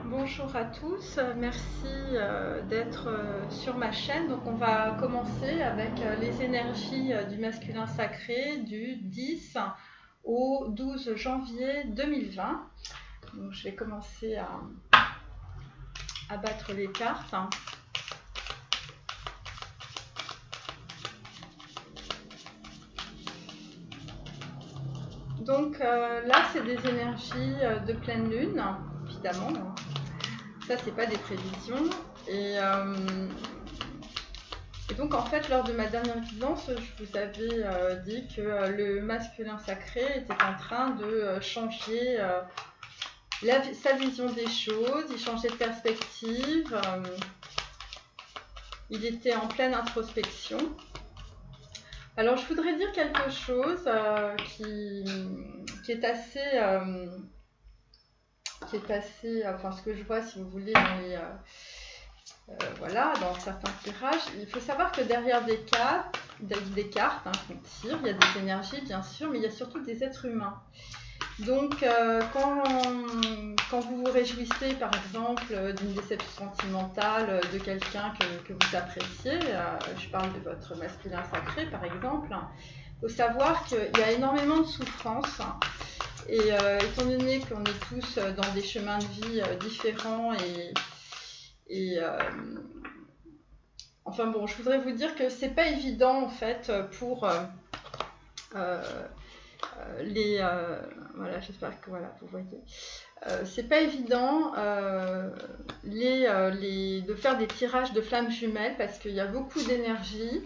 Bonjour à tous, merci d'être sur ma chaîne. Donc on va commencer avec les énergies du masculin sacré du 10 au 12 janvier 2020. Donc je vais commencer à battre les cartes. Donc là c'est des énergies de pleine lune, évidemment. Ça c'est pas des prévisions. Et donc en fait lors de ma dernière guidance, je vous avais dit que le masculin sacré était en train de changer sa vision des choses, il changeait de perspective, il était en pleine introspection. Alors je voudrais dire quelque chose qui est assez, enfin ce que je vois si vous voulez dans les... voilà, dans certains tirages, il faut savoir que derrière des cartes qu'on tire, il y a des énergies bien sûr, mais il y a surtout des êtres humains. Donc quand vous vous réjouissez par exemple d'une déception sentimentale de quelqu'un que vous appréciez, je parle de votre masculin sacré par exemple, il faut savoir qu'il y a énormément de souffrance. Et étant donné qu'on est tous dans des chemins de vie différents enfin bon, je voudrais vous dire que c'est pas évident en fait pour voilà, j'espère que voilà, vous voyez. C'est pas évident de faire des tirages de flammes jumelles parce qu'il y a beaucoup d'énergie.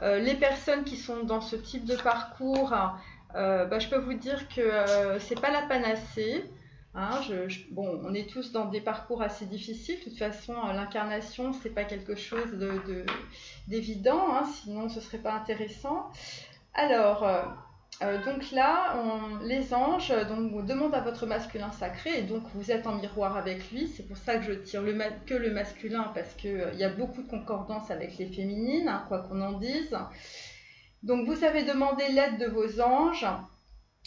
Les personnes qui sont dans ce type de parcours, je peux vous dire que c'est pas la panacée. Hein, bon, on est tous dans des parcours assez difficiles. De toute façon, l'incarnation, c'est pas quelque chose d'évident, hein, sinon ce serait pas intéressant. Alors, donc là, les anges vous demandent à votre masculin sacré, et donc vous êtes en miroir avec lui. C'est pour ça que je tire que le masculin, parce qu'il y a beaucoup de concordance avec les féminines, hein, quoi qu'on en dise. Donc vous avez demandé l'aide de vos anges.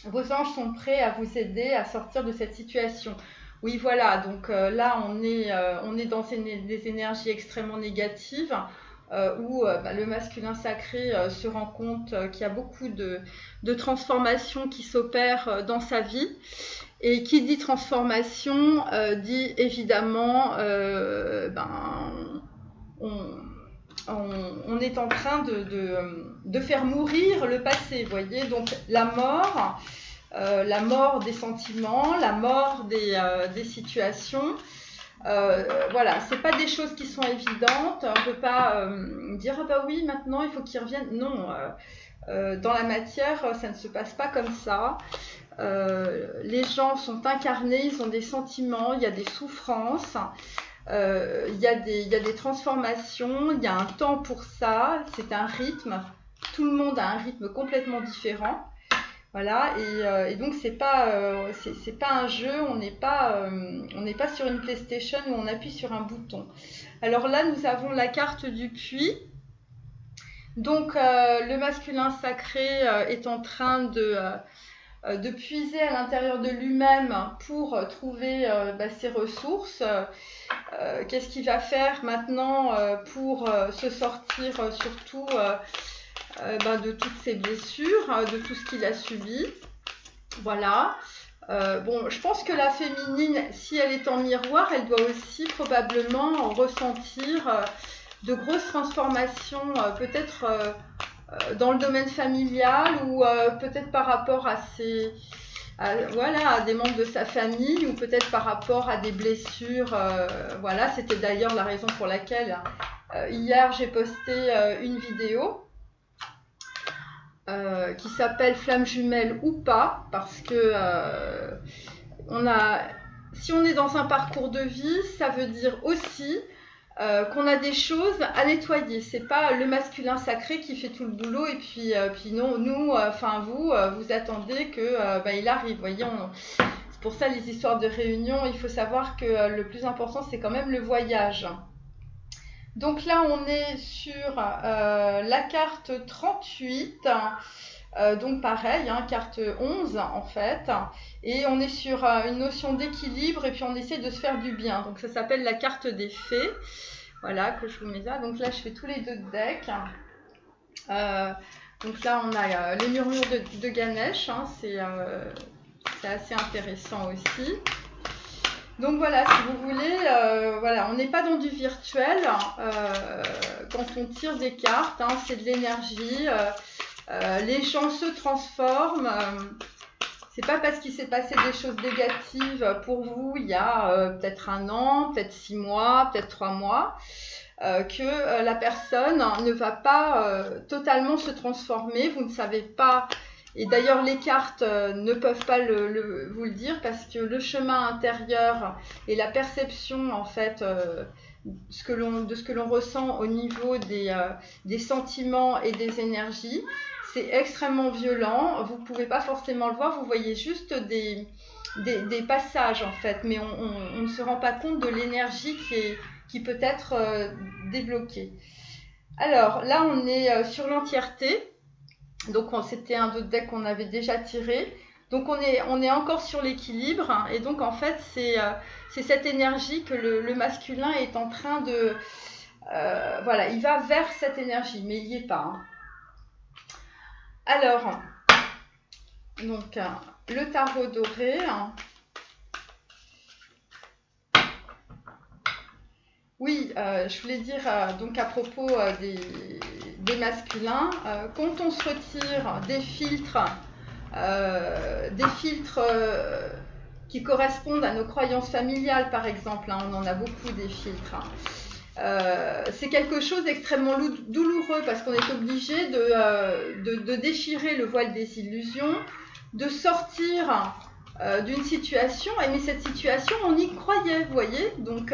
Vos anges sont prêts à vous aider à sortir de cette situation. Oui, voilà, donc là on est dans des énergies extrêmement négatives où le masculin sacré se rend compte qu'il y a beaucoup de transformations qui s'opèrent dans sa vie. Et qui dit transformation dit évidemment on est en train de faire mourir le passé, vous voyez, donc la mort des sentiments, la mort des situations. Voilà, c'est pas des choses qui sont évidentes. On peut pas dire ah bah oui maintenant il faut qu'ils reviennent. Non, dans la matière ça ne se passe pas comme ça. Les gens sont incarnés, ils ont des sentiments, il y a des souffrances. Il y a des transformations, il y a un temps pour ça, c'est un rythme, tout le monde a un rythme complètement différent, voilà, et donc c'est pas un jeu, on n'est pas sur une PlayStation où on appuie sur un bouton. Alors là nous avons la carte du puits, donc le masculin sacré est en train de puiser à l'intérieur de lui-même pour trouver ses ressources. Qu'est-ce qu'il va faire maintenant pour se sortir surtout de toutes ses blessures, de tout ce qu'il a subi. Voilà. Bon, je pense que la féminine, si elle est en miroir, elle doit aussi probablement ressentir de grosses transformations, peut-être dans le domaine familial ou peut-être par rapport à à des membres de sa famille ou peut-être par rapport à des blessures. Voilà, c'était d'ailleurs la raison pour laquelle hier j'ai posté une vidéo qui s'appelle Flamme jumelle ou pas, parce que si on est dans un parcours de vie, ça veut dire aussi qu'on a des choses à nettoyer. C'est pas le masculin sacré qui fait tout le boulot et puis non, nous, vous attendez que il arrive. Voyez, c'est pour ça les histoires de réunion. Il faut savoir que le plus important c'est quand même le voyage. Donc là on est sur la carte 38. Donc pareil, hein, carte 11 en fait, et on est sur une notion d'équilibre et puis on essaie de se faire du bien. Donc ça s'appelle la carte des fées. Voilà, que je vous mets là. Donc là, je fais tous les deux decks. Donc là, on a les murmures de Ganesh. Hein, c'est assez intéressant aussi. Donc voilà, si vous voulez, voilà, on n'est pas dans du virtuel. Quand on tire des cartes, hein, c'est de l'énergie. Les gens se transforment. C'est pas parce qu'il s'est passé des choses négatives pour vous il y a peut-être 1 an, peut-être 6 mois, peut-être 3 mois, que la personne ne va pas totalement se transformer. Vous ne savez pas, et d'ailleurs les cartes ne peuvent pas vous le dire, parce que le chemin intérieur et la perception en fait de ce que l'on ressent au niveau des sentiments et des énergies, c'est extrêmement violent. Vous ne pouvez pas forcément le voir, vous voyez juste des passages en fait, mais on ne se rend pas compte de l'énergie qui peut être débloquée. Alors là, on est sur l'entièreté. Donc c'était un autre deck qu'on avait déjà tiré. Donc on est encore sur l'équilibre. Hein, et donc en fait, c'est cette énergie que le masculin est en train de... voilà, il va vers cette énergie, mais il n'y est pas. Hein. Alors, donc, le tarot doré. Oui, je voulais dire donc à propos des masculins, quand on se retire des filtres qui correspondent à nos croyances familiales, par exemple, hein, on en a beaucoup des filtres. C'est quelque chose d'extrêmement douloureux parce qu'on est obligé de déchirer le voile des illusions, de sortir d'une situation, mais cette situation on y croyait, vous voyez. Donc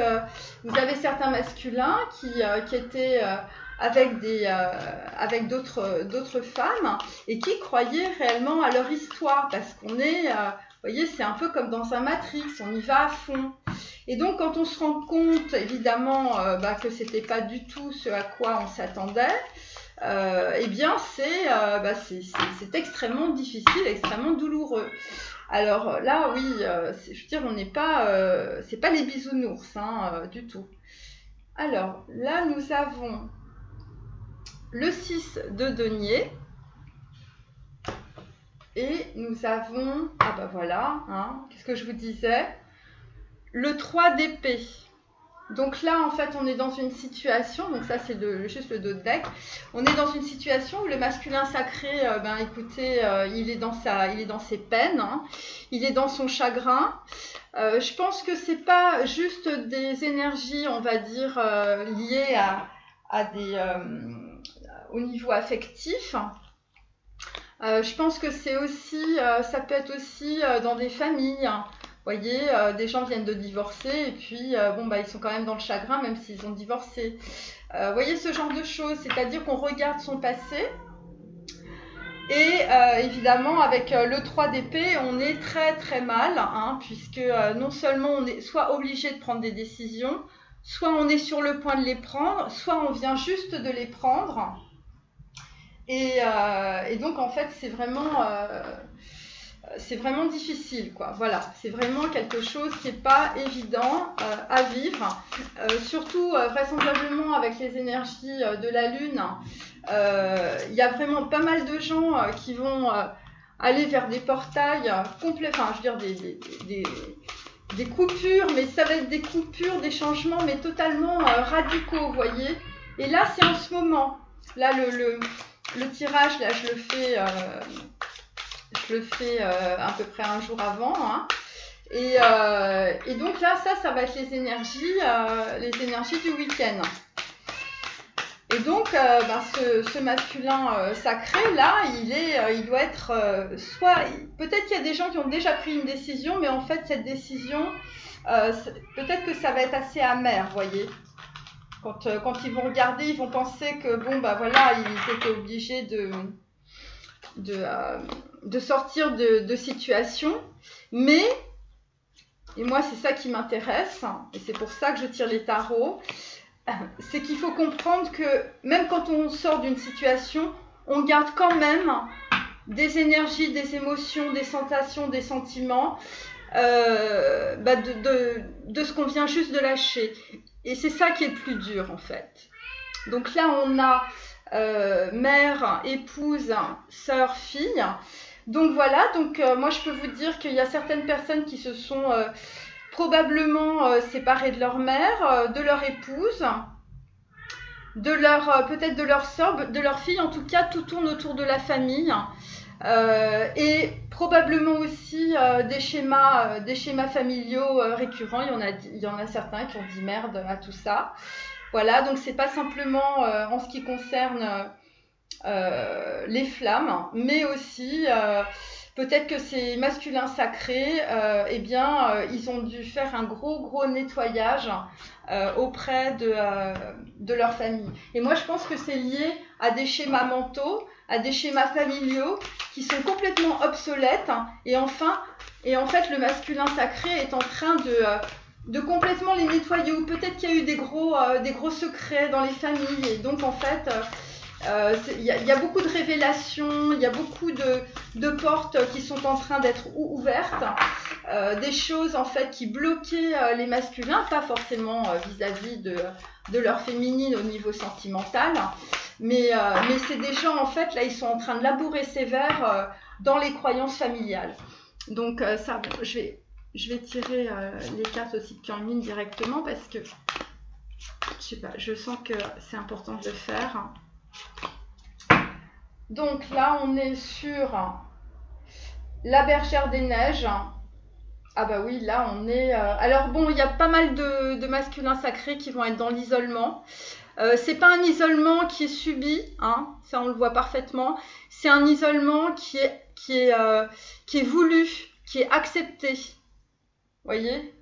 vous avez certains masculins qui étaient avec d'autres femmes et qui croyaient réellement à leur histoire, parce qu'on est, vous voyez, c'est un peu comme dans un Matrix, on y va à fond. Et donc, quand on se rend compte, évidemment, que c'était pas du tout ce à quoi on s'attendait, eh bien, c'est extrêmement difficile, extrêmement douloureux. Alors là, oui, je veux dire, on n'est pas, c'est pas les bisounours, hein, du tout. Alors là, nous avons le 6 de denier. Et nous avons, ah bah voilà, hein, qu'est-ce que je vous disais ? Le 3 d'épée. Donc là, en fait, on est dans une situation, donc ça c'est juste le dos de deck, on est dans une situation où le masculin sacré, écoutez, il est dans ses peines, hein, il est dans son chagrin. Je pense que c'est pas juste des énergies, on va dire, liées au niveau affectif. Je pense que c'est aussi, ça peut être aussi dans des familles. Hein. Vous voyez, des gens viennent de divorcer et puis ils sont quand même dans le chagrin même s'ils ont divorcé. Vous voyez ce genre de choses, c'est-à-dire qu'on regarde son passé et évidemment avec le 3 d'épée on est très très mal, hein, puisque non seulement on est soit obligé de prendre des décisions, soit on est sur le point de les prendre, soit on vient juste de les prendre. Et donc en fait c'est vraiment difficile, quoi. Voilà, c'est vraiment quelque chose qui n'est pas évident à vivre, surtout vraisemblablement avec les énergies de la Lune. Il y a vraiment pas mal de gens qui vont aller vers des portails complets, enfin je veux dire des coupures, mais ça va être des coupures, des changements, mais totalement radicaux, vous voyez. Et là c'est en ce moment, là le tirage, là je le fais à peu près un jour avant, hein. Et donc là, ça va être les énergies du week-end. Et donc, ce masculin sacré, là, il doit être peut-être qu'il y a des gens qui ont déjà pris une décision, mais en fait, cette décision, peut-être que ça va être assez amer, vous voyez. Quand ils vont regarder, ils vont penser que ils étaient obligés de sortir de situations, mais, et moi c'est ça qui m'intéresse, et c'est pour ça que je tire les tarots, c'est qu'il faut comprendre que même quand on sort d'une situation, on garde quand même des énergies, des émotions, des sensations, des sentiments, de ce qu'on vient juste de lâcher. Et c'est ça qui est le plus dur en fait. Donc là on a mère, épouse, sœur, fille. Donc voilà, moi je peux vous dire qu'il y a certaines personnes qui se sont probablement séparées de leur mère, de leur épouse, de leur peut-être de leur sœur, de leur fille. En tout cas, tout tourne autour de la famille. Et probablement aussi des schémas familiaux récurrents. Il y en a certains qui ont dit merde à tout ça. Voilà, donc c'est pas simplement en ce qui concerne les flammes, mais aussi peut-être que ces masculins sacrés, ils ont dû faire un gros nettoyage auprès de leur famille. Et moi, je pense que c'est lié à des schémas mentaux, à des schémas familiaux qui sont complètement obsolètes. Et en fait, le masculin sacré est en train de complètement les nettoyer. Ou peut-être qu'il y a eu des gros secrets dans les familles. Et donc, en fait, il y a beaucoup de révélations, il y a beaucoup de portes qui sont en train d'être ouvertes, des choses en fait qui bloquaient les masculins, pas forcément vis-à-vis de leur féminine au niveau sentimental, mais c'est des gens en fait, là ils sont en train de labourer sévère dans les croyances familiales. Donc ça, je vais tirer les cartes aussi de Kuan-Yin directement parce que je sais pas, je sens que c'est important de le faire. Donc là, on est sur la bergère des neiges. Ah bah oui, là, on est... Alors bon, il y a pas mal de masculins sacrés qui vont être dans l'isolement. C'est pas un isolement qui est subi, hein, ça on le voit parfaitement. C'est un isolement qui est voulu, qui est accepté. Vous voyez ?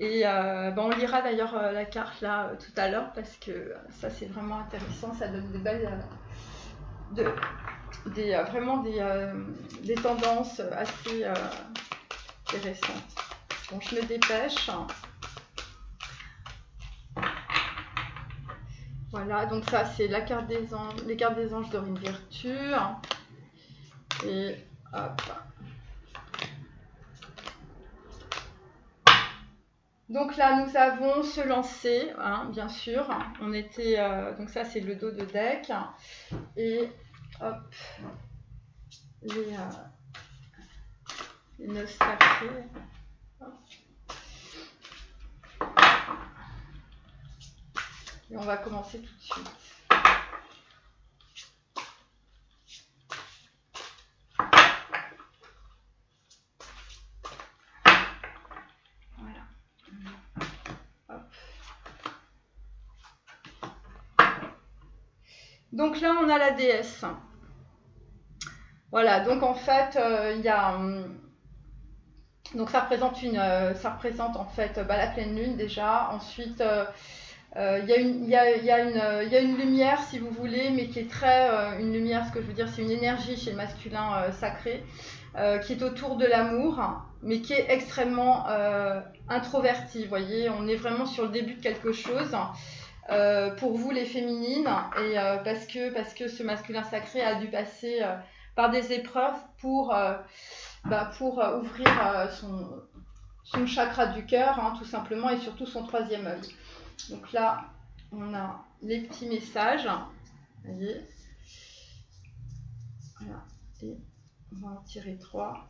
Et on lira d'ailleurs la carte là tout à l'heure parce que ça c'est vraiment intéressant, ça donne des belles, vraiment des tendances assez intéressantes. Bon, je me dépêche. Voilà, donc ça c'est la carte des anges, les cartes des anges d'Orine Virtue. Et hop. Donc là, nous avons se lancer, hein, bien sûr. On était, donc ça, c'est le dos de deck. Et hop, les nœuds sacrés. Et on va commencer tout de suite. Donc là, on a la déesse. Voilà, donc en fait, il y a... donc ça représente en fait la pleine lune déjà. Ensuite, il y a une lumière, si vous voulez, mais qui est très... une lumière, ce que je veux dire, c'est une énergie chez le masculin sacré, qui est autour de l'amour, mais qui est extrêmement introvertie. Vous voyez, on est vraiment sur le début de quelque chose. Pour vous les féminines, et parce que ce masculin sacré a dû passer par des épreuves pour ouvrir son chakra du cœur, hein, tout simplement, et surtout son troisième œil. Donc là, on a les petits messages, vous voyez, voilà, et on va en tirer 3.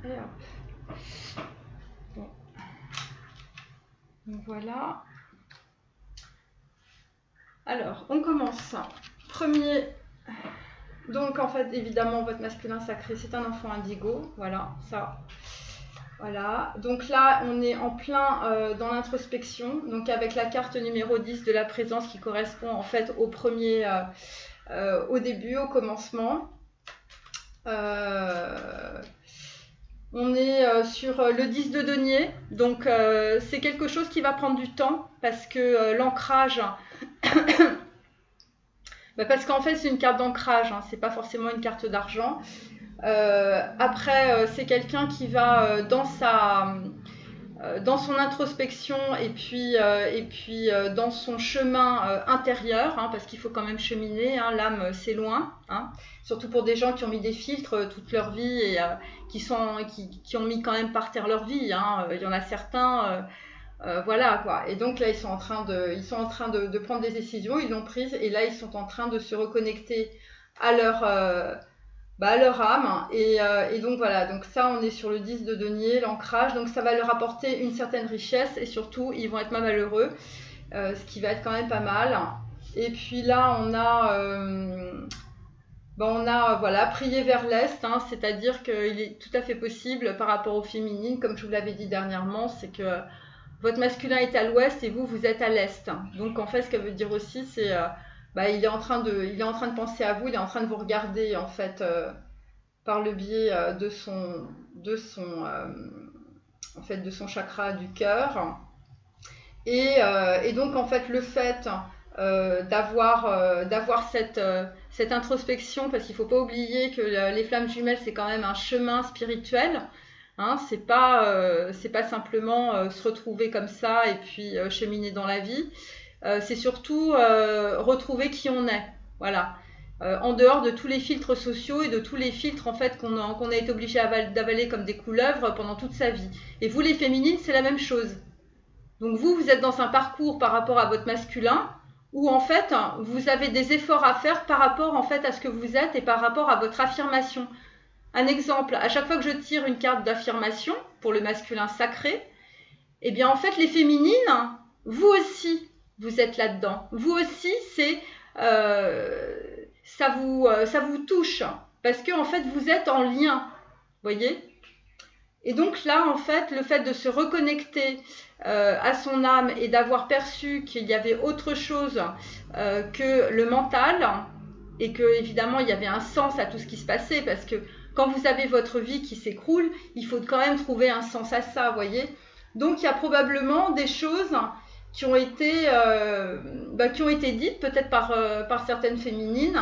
Et hop. Bon. Donc voilà. Alors, on commence. Premier. Donc en fait, évidemment, votre masculin sacré, c'est un enfant indigo. Voilà, ça. Voilà. Donc là, on est en plein dans l'introspection. Donc avec la carte numéro 10 de la présence qui correspond en fait au premier, au début, au commencement. On est sur le 10 de denier, donc c'est quelque chose qui va prendre du temps parce que l'ancrage, parce qu'en fait c'est une carte d'ancrage, hein, c'est pas forcément une carte d'argent. Après, c'est quelqu'un qui va dans son introspection et puis dans son chemin intérieur, hein, parce qu'il faut quand même cheminer, hein, l'âme c'est loin, hein, surtout pour des gens qui ont mis des filtres toute leur vie et qui ont mis quand même par terre leur vie, hein. Il y en a certains, voilà quoi. Et donc là ils sont en train de prendre des décisions, ils l'ont prise et là ils sont en train de se reconnecter à leur âme. Et donc voilà, donc ça on est sur le 10 de denier, l'ancrage, donc ça va leur apporter une certaine richesse et surtout ils vont être moins malheureux, ce qui va être quand même pas mal. Et puis là on a voilà, prier vers l'est, hein, c'est-à-dire qu'il est tout à fait possible par rapport aux féminines, comme je vous l'avais dit dernièrement, c'est que votre masculin est à l'ouest et vous êtes à l'est. Donc en fait ce que ça veut dire aussi c'est il est en train de penser à vous, il est en train de vous regarder en fait par le biais de son chakra du cœur. Et donc en fait le fait d'avoir cette introspection, parce qu'il ne faut pas oublier que les flammes jumelles c'est quand même un chemin spirituel. Hein, c'est pas simplement se retrouver comme ça et puis cheminer dans la vie. C'est surtout retrouver qui on est. Voilà. En dehors de tous les filtres sociaux et de tous les filtres en fait qu'on a été obligé d'avaler comme des couleuvres pendant toute sa vie. Et vous les féminines, c'est la même chose. Donc vous êtes dans un parcours par rapport à votre masculin où en fait vous avez des efforts à faire par rapport en fait à ce que vous êtes et par rapport à votre affirmation. Un exemple, à chaque fois que je tire une carte d'affirmation pour le masculin sacré, eh bien en fait les féminines, vous aussi vous êtes là-dedans. Vous aussi ça vous touche parce que en fait vous êtes en lien, voyez. Et donc là en fait le fait de se reconnecter à son âme et d'avoir perçu qu'il y avait autre chose que le mental et que évidemment il y avait un sens à tout ce qui se passait, parce que quand vous avez votre vie qui s'écroule, il faut quand même trouver un sens à ça, voyez. Donc il y a probablement des choses qui ont été dites peut-être par certaines féminines,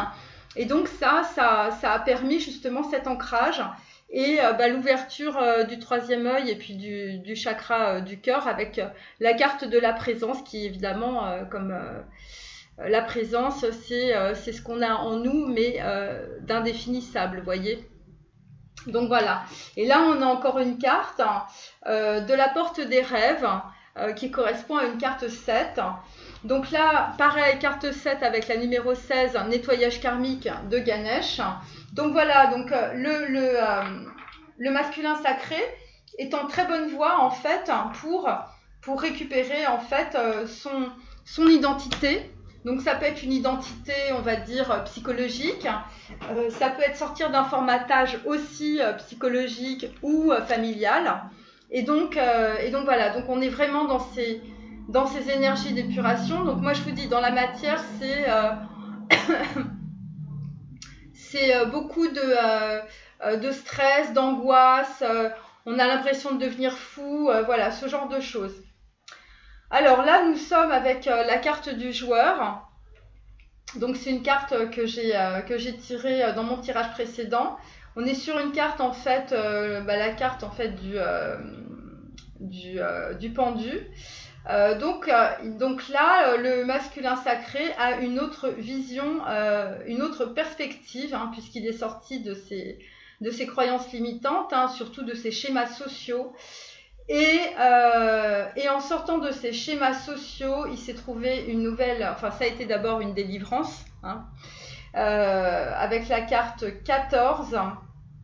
et donc ça a permis justement cet ancrage et l'ouverture du 3e œil et puis du chakra du cœur avec la carte de la présence qui évidemment la présence c'est ce qu'on a en nous mais d'indéfinissable, voyez. Donc voilà, et là on a encore une carte de la porte des rêves qui correspond à une carte 7. Donc là, pareil, carte 7 avec la numéro 16, nettoyage karmique de Ganesh. Donc voilà, donc le masculin sacré est en très bonne voie en fait pour récupérer en fait son identité. Donc ça peut être une identité, on va dire, psychologique. Ça peut être sortir d'un formatage aussi psychologique ou familial. Et donc voilà, donc on est vraiment dans ces énergies d'épuration. Donc moi je vous dis, dans la matière, c'est beaucoup de stress, d'angoisse. On a l'impression de devenir fou, voilà, ce genre de choses. Alors là, nous sommes avec la carte du joueur. Donc c'est une carte que j'ai tirée dans mon tirage précédent. On est sur une carte en fait, la carte en fait du pendu. Donc là, le masculin sacré a une autre vision, une autre perspective, hein, puisqu'il est sorti de ses croyances limitantes, hein, surtout de ses schémas sociaux. Et en sortant de ces schémas sociaux, il s'est trouvé une nouvelle, enfin ça a été d'abord une délivrance, hein, avec la carte 14.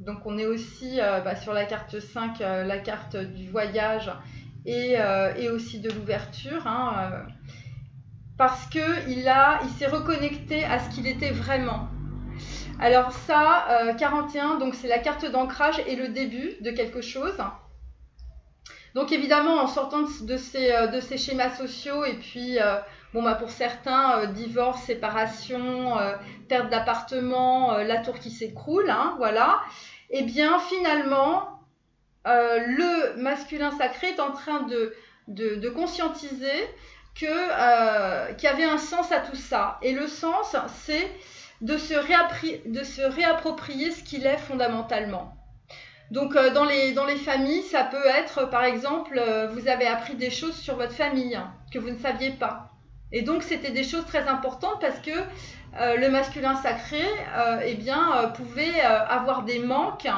Donc on est aussi sur la carte 5, la carte du voyage et aussi de l'ouverture, hein, parce qu'il s'est reconnecté à ce qu'il était vraiment. Alors ça, 41, donc c'est la carte d'ancrage et le début de quelque chose. Donc évidemment, en sortant de ces schémas sociaux, et puis pour certains, divorce, séparation, perte d'appartement, la tour qui s'écroule, hein, voilà. Et bien finalement, le masculin sacré est en train de conscientiser qu'il y avait un sens à tout ça. Et le sens, c'est de se réapproprier ce qu'il est fondamentalement. Donc dans les familles, ça peut être, par exemple, vous avez appris des choses sur votre famille que vous ne saviez pas. Et donc c'était des choses très importantes parce que le masculin sacré pouvait avoir des manques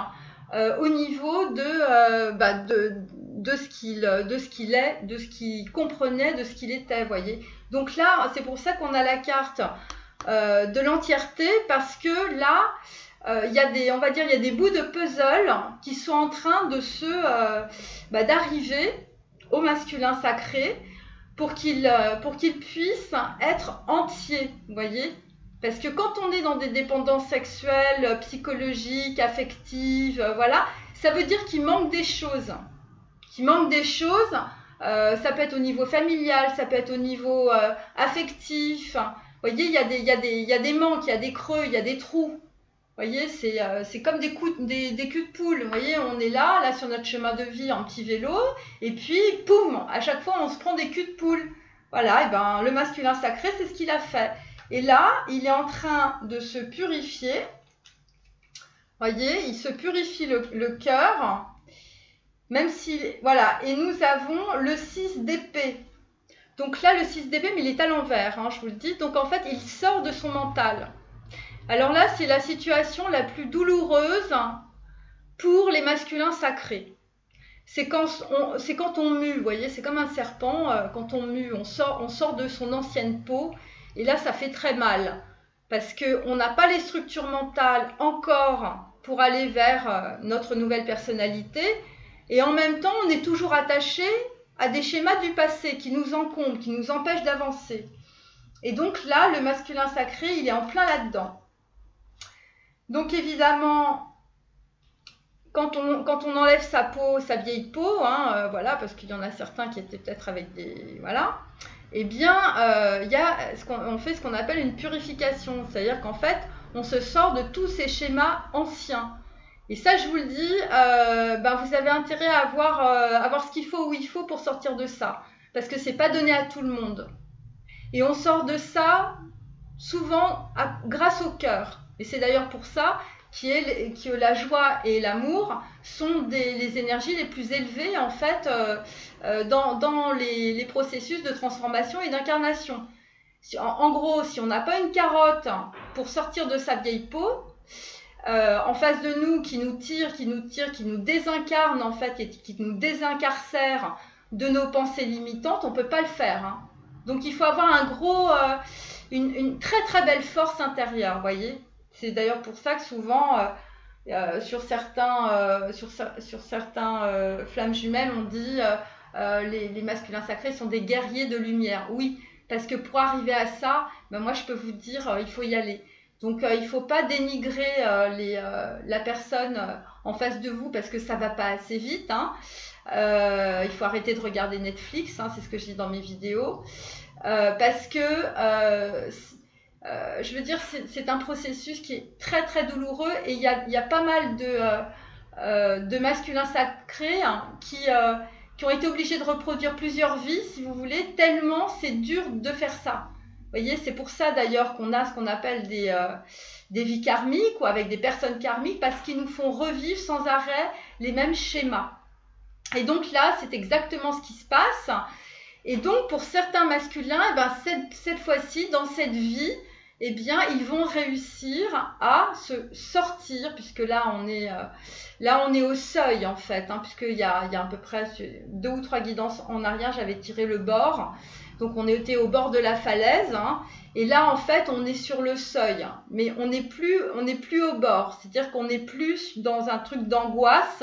au niveau de ce qu'il est, de ce qu'il comprenait, de ce qu'il était, voyez. Donc là, c'est pour ça qu'on a la carte de l'entièreté, parce que là, il y a des bouts de puzzle qui sont en train de d'arriver au masculin sacré pour qu'il puisse être entier, vous voyez. Parce que quand on est dans des dépendances sexuelles, psychologiques, affectives, voilà, ça veut dire qu'il manque des choses. Ça peut être au niveau familial, ça peut être au niveau affectif. Vous voyez, il y a des manques, il y a des creux, il y a des trous. Vous voyez, c'est comme des culs de poule. Vous voyez, on est là sur notre chemin de vie en petit vélo, et puis, poum, à chaque fois, on se prend des culs de poule. Voilà, et ben, le masculin sacré, c'est ce qu'il a fait. Et là, il est en train de se purifier. Vous voyez, il se purifie le cœur, même si, voilà, et nous avons le 6 d'épée. Donc là, le 6 d'épée, mais il est à l'envers, hein, je vous le dis. Donc en fait, il sort de son mental. Alors là, c'est la situation la plus douloureuse pour les masculins sacrés. C'est quand on mue, vous voyez, c'est comme un serpent, quand on mue, on sort de son ancienne peau, et là, ça fait très mal, parce qu'on n'a pas les structures mentales encore pour aller vers notre nouvelle personnalité, et en même temps, on est toujours attaché à des schémas du passé qui nous encombrent, qui nous empêchent d'avancer. Et donc là, le masculin sacré, il est en plein là-dedans. Donc évidemment, quand on enlève sa peau, sa vieille peau, hein, voilà, parce qu'il y en a certains qui étaient peut-être avec des... Voilà, eh bien, on fait ce qu'on appelle une purification. C'est-à-dire qu'en fait, on se sort de tous ces schémas anciens. Et ça, je vous le dis, vous avez intérêt à avoir ce qu'il faut où il faut pour sortir de ça. Parce que c'est pas donné à tout le monde. Et on sort de ça souvent grâce au cœur. Et c'est d'ailleurs pour ça que la joie et l'amour sont les énergies les plus élevées en fait dans les processus de transformation et d'incarnation. En gros, si on n'a pas une carotte pour sortir de sa vieille peau, en face de nous, qui nous tire, qui nous désincarne en fait, et qui nous désincarcère de nos pensées limitantes, on ne peut pas le faire. Hein. Donc il faut avoir une très très belle force intérieure, vous voyez. C'est d'ailleurs pour ça que souvent, sur certains flammes jumelles, on dit les masculins sacrés sont des guerriers de lumière. Oui, parce que pour arriver à ça, moi je peux vous dire, il faut y aller. Donc il ne faut pas dénigrer la personne en face de vous parce que ça ne va pas assez vite. Hein. Il faut arrêter de regarder Netflix, hein, c'est ce que je dis dans mes vidéos. Parce que, je veux dire, c'est un processus qui est très très douloureux et il y a pas mal de masculins sacrés hein, qui ont été obligés de reproduire plusieurs vies, si vous voulez, tellement c'est dur de faire ça. Vous voyez, c'est pour ça d'ailleurs qu'on a ce qu'on appelle des vies karmiques ou avec des personnes karmiques parce qu'ils nous font revivre sans arrêt les mêmes schémas. Et donc là, c'est exactement ce qui se passe. Et donc, pour certains masculins, cette fois-ci, dans cette vie, ils vont réussir à se sortir, puisque là, on est au seuil, en fait, hein, puisqu'il y a à peu près 2 ou 3 guidances en arrière, j'avais tiré le bord. Donc, on était au bord de la falaise. Hein, et là, en fait, on est sur le seuil. Hein, mais on n'est plus au bord. C'est-à-dire qu'on n'est plus dans un truc d'angoisse.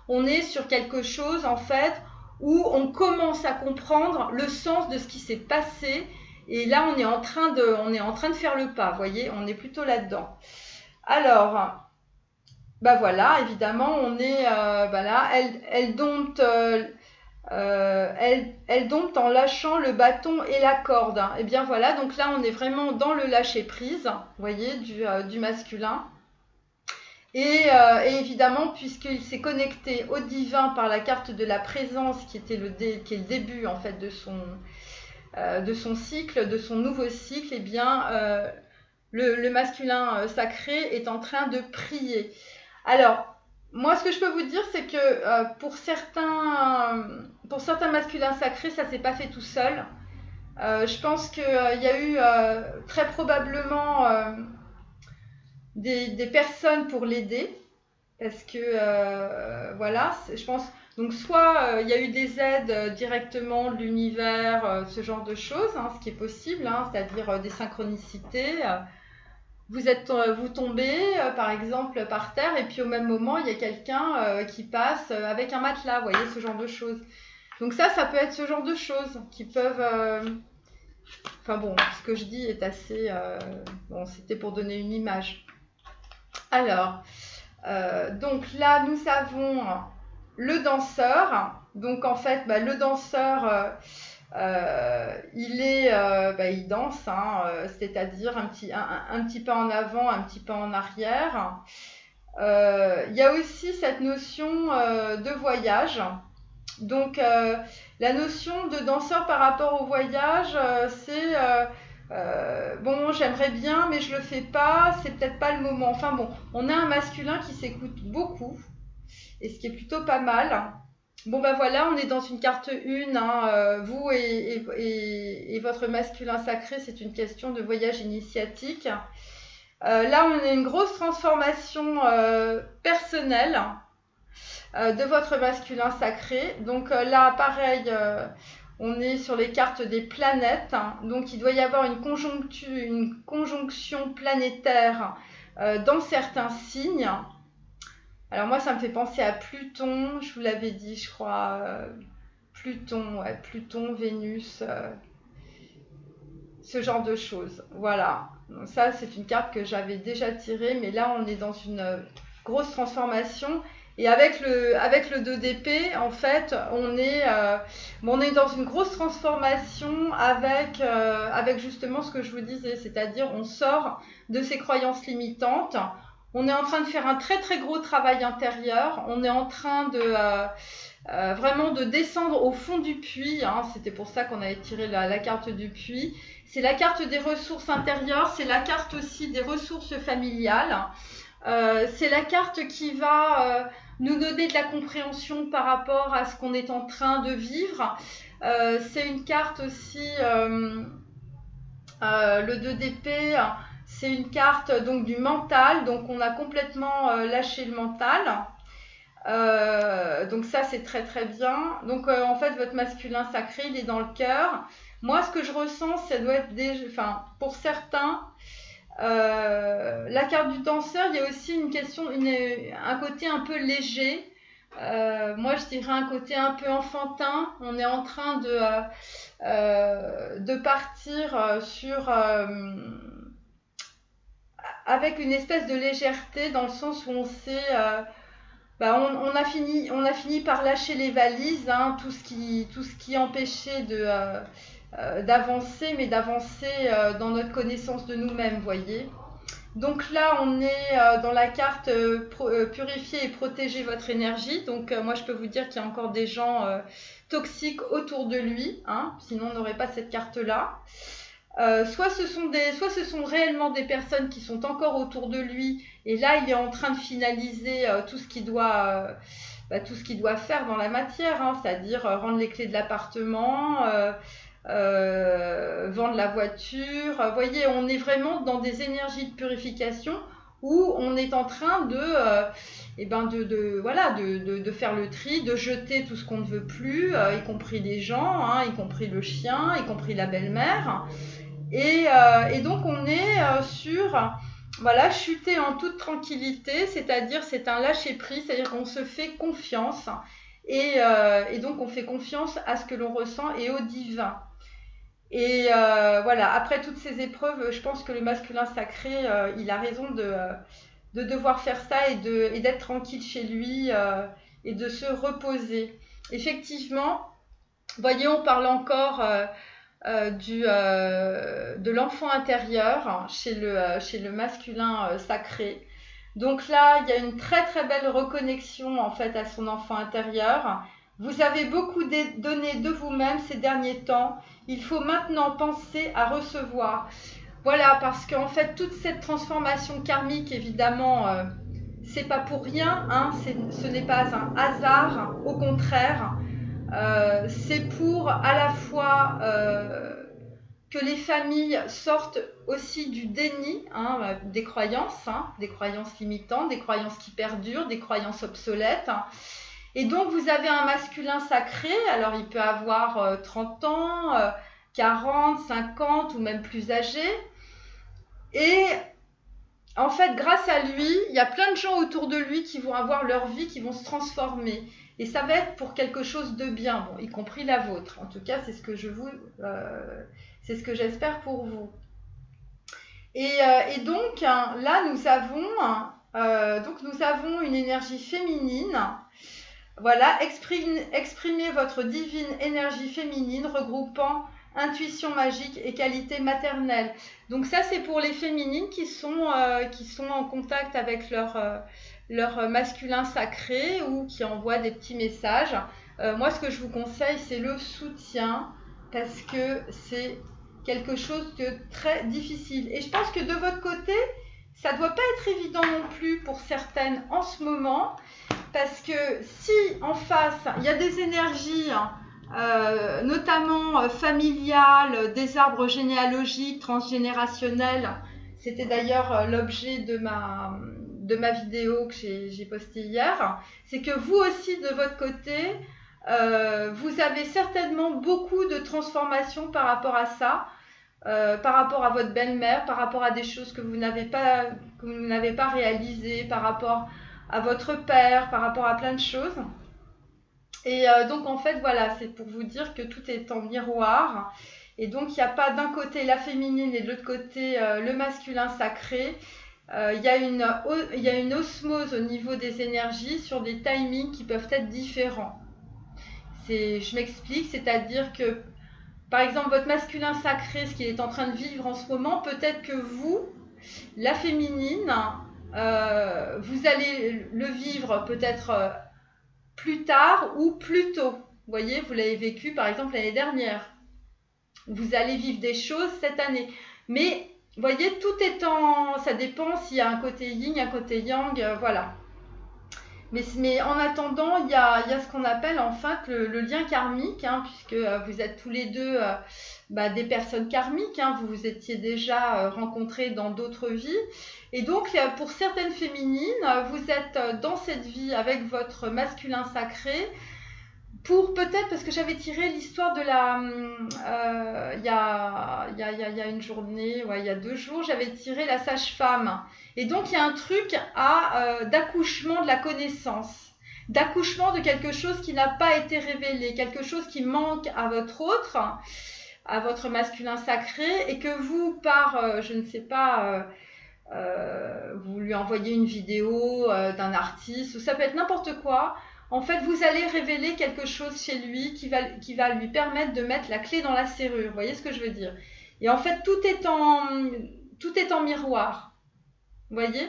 On est sur quelque chose, en fait, où on commence à comprendre le sens de ce qui s'est passé. Et là, on est en train de faire le pas, vous voyez, on est plutôt là-dedans. Alors, voilà, évidemment, on est là, elle dompte en lâchant le bâton et la corde. Hein. Et bien voilà, donc là, on est vraiment dans le lâcher-prise, vous voyez, du masculin. Et évidemment, puisqu'il s'est connecté au divin par la carte de la présence, qui est le début en fait de de son cycle, de son nouveau cycle, eh bien, le masculin sacré est en train de prier. Alors, moi, ce que je peux vous dire, c'est que pour certains masculins sacrés, ça ne s'est pas fait tout seul. Je pense qu'il y a eu très probablement des personnes pour l'aider, parce que voilà, je pense. Donc soit il y a eu des aides directement de l'univers, ce genre de choses, hein, ce qui est possible, hein, c'est-à-dire des synchronicités. Vous tombez par exemple par terre et puis au même moment il y a quelqu'un qui passe avec un matelas, vous voyez, ce genre de choses. Donc ça peut être ce genre de choses qui peuvent... Enfin bon, ce que je dis est assez... Bon, c'était pour donner une image. Alors, donc là nous avons le danseur. Donc en fait, le danseur... il danse, hein, c'est-à-dire un petit pas en avant, un petit pas en arrière. Il y a aussi cette notion de voyage. Donc la notion de danseur par rapport au voyage, c'est bon, j'aimerais bien, mais je le fais pas, c'est peut-être pas le moment. Enfin bon, on a un masculin qui s'écoute beaucoup, et ce qui est plutôt pas mal. Bon voilà, on est dans une carte 1, hein, vous et votre masculin sacré, c'est une question de voyage initiatique. Là, on a une grosse transformation personnelle de votre masculin sacré. Donc là, pareil, on est sur les cartes des planètes. Hein, donc il doit y avoir une conjonction planétaire dans certains signes. Alors moi, ça me fait penser à Pluton, je vous l'avais dit, je crois, Pluton, Vénus, ce genre de choses. Voilà, donc ça c'est une carte que j'avais déjà tirée, mais là on est dans une grosse transformation. Et avec le 2 d'épée, en fait, on est dans une grosse transformation avec justement ce que je vous disais, c'est-à-dire on sort de ces croyances limitantes. On est en train de faire un très très gros travail intérieur. On est en train de vraiment de descendre au fond du puits. Hein. C'était pour ça qu'on avait tiré la carte du puits. C'est la carte des ressources intérieures. C'est la carte aussi des ressources familiales. C'est la carte qui va nous donner de la compréhension par rapport à ce qu'on est en train de vivre. C'est une carte aussi, le 2 d'épée. C'est une carte donc du mental, donc on a complètement lâché le mental. Donc ça c'est très très bien. Donc en fait votre masculin sacré il est dans le cœur. Moi ce que je ressens ça doit être pour certains la carte du danseur il y a aussi une question, un côté un peu léger. Moi je dirais un côté un peu enfantin. On est en train de partir sur avec une espèce de légèreté dans le sens où on sait on a fini par lâcher les valises, hein, tout ce qui empêchait d'avancer, mais d'avancer dans notre connaissance de nous-mêmes, voyez. Donc là, on est dans la carte purifier et protéger votre énergie. Donc moi, je peux vous dire qu'il y a encore des gens toxiques autour de lui, hein, sinon on n'aurait pas cette carte-là. Soit ce sont réellement des personnes qui sont encore autour de lui et là il est en train de finaliser tout ce qu'il doit faire dans la matière, hein, c'est-à-dire rendre les clés de l'appartement, vendre la voiture. Vous voyez, on est vraiment dans des énergies de purification où on est en train de faire le tri, de jeter tout ce qu'on ne veut plus, y compris les gens, hein, y compris le chien, y compris la belle-mère. Et donc on est sur chuter en toute tranquillité, c'est-à-dire c'est un lâcher-prise, c'est-à-dire qu'on se fait confiance et donc on fait confiance à ce que l'on ressent et au divin. Et après toutes ces épreuves, je pense que le masculin sacré, il a raison de devoir faire ça et d'être tranquille chez lui et de se reposer. Effectivement, voyez, on parle encore de l'enfant intérieur chez le masculin sacré. Donc là, il y a une très très belle reconnexion en fait à son enfant intérieur. Vous avez beaucoup donné de vous-même ces derniers temps. Il faut maintenant penser à recevoir. Voilà, parce qu'en fait, toute cette transformation karmique, évidemment, c'est pas pour rien, hein, ce n'est pas un hasard, au contraire, c'est pour à la fois que les familles sortent aussi du déni, hein, des croyances limitantes, des croyances qui perdurent, des croyances obsolètes. Et donc, vous avez un masculin sacré, alors il peut avoir 30 ans, 40, 50 ou même plus âgé. Et en fait, grâce à lui, il y a plein de gens autour de lui qui vont avoir leur vie, qui vont se transformer. Et ça va être pour quelque chose de bien, bon, y compris la vôtre. En tout cas, c'est ce que c'est ce que j'espère pour vous. Et donc, là, nous avons une énergie féminine. Voilà, exprimez votre divine énergie féminine regroupant intuition magique et qualité maternelle. Donc ça, c'est pour les féminines qui sont en contact avec leur masculin sacré ou qui envoient des petits messages. Moi, ce que je vous conseille, c'est le soutien parce que c'est quelque chose de très difficile. Et je pense que de votre côté, ça ne doit pas être évident non plus pour certaines en ce moment. Parce que si en face, il y a des énergies, notamment familiales, des arbres généalogiques, transgénérationnels, c'était d'ailleurs l'objet de ma vidéo que j'ai postée hier, c'est que vous aussi de votre côté, vous avez certainement beaucoup de transformations par rapport à ça, par rapport à votre belle-mère, par rapport à des choses que vous n'avez pas réalisées, par rapport à votre père, par rapport à plein de choses. Et donc en fait voilà, c'est pour vous dire que tout est en miroir. Et donc il n'y a pas d'un côté la féminine et de l'autre côté le masculin sacré. Il y a une osmose au niveau des énergies sur des timings qui peuvent être différents. Je m'explique, c'est-à-dire que par exemple votre masculin sacré, ce qu'il est en train de vivre en ce moment, peut-être que vous, la féminine, vous allez le vivre peut-être plus tard ou plus tôt. Vous voyez, vous l'avez vécu par exemple l'année dernière. Vous allez vivre des choses cette année. Mais vous voyez, ça dépend s'il y a un côté yin, un côté yang, voilà. Mais en attendant, il y a ce qu'on appelle en fait le lien karmique, hein, puisque vous êtes tous les deux des personnes karmiques, hein, vous vous étiez déjà rencontrés dans d'autres vies. Et donc, pour certaines féminines, vous êtes dans cette vie avec votre masculin sacré, pour peut-être, parce que j'avais tiré l'histoire de il y a une journée, il y a 2 jours, j'avais tiré la sage-femme. Et donc, il y a un truc d'accouchement de la connaissance, d'accouchement de quelque chose qui n'a pas été révélé, quelque chose qui manque à votre masculin sacré, et que vous, je ne sais pas, vous lui envoyez une vidéo d'un artiste, ou ça peut être n'importe quoi. En fait, vous allez révéler quelque chose chez lui qui va lui permettre de mettre la clé dans la serrure. Vous voyez ce que je veux dire? Et en fait, tout est en miroir. Vous voyez?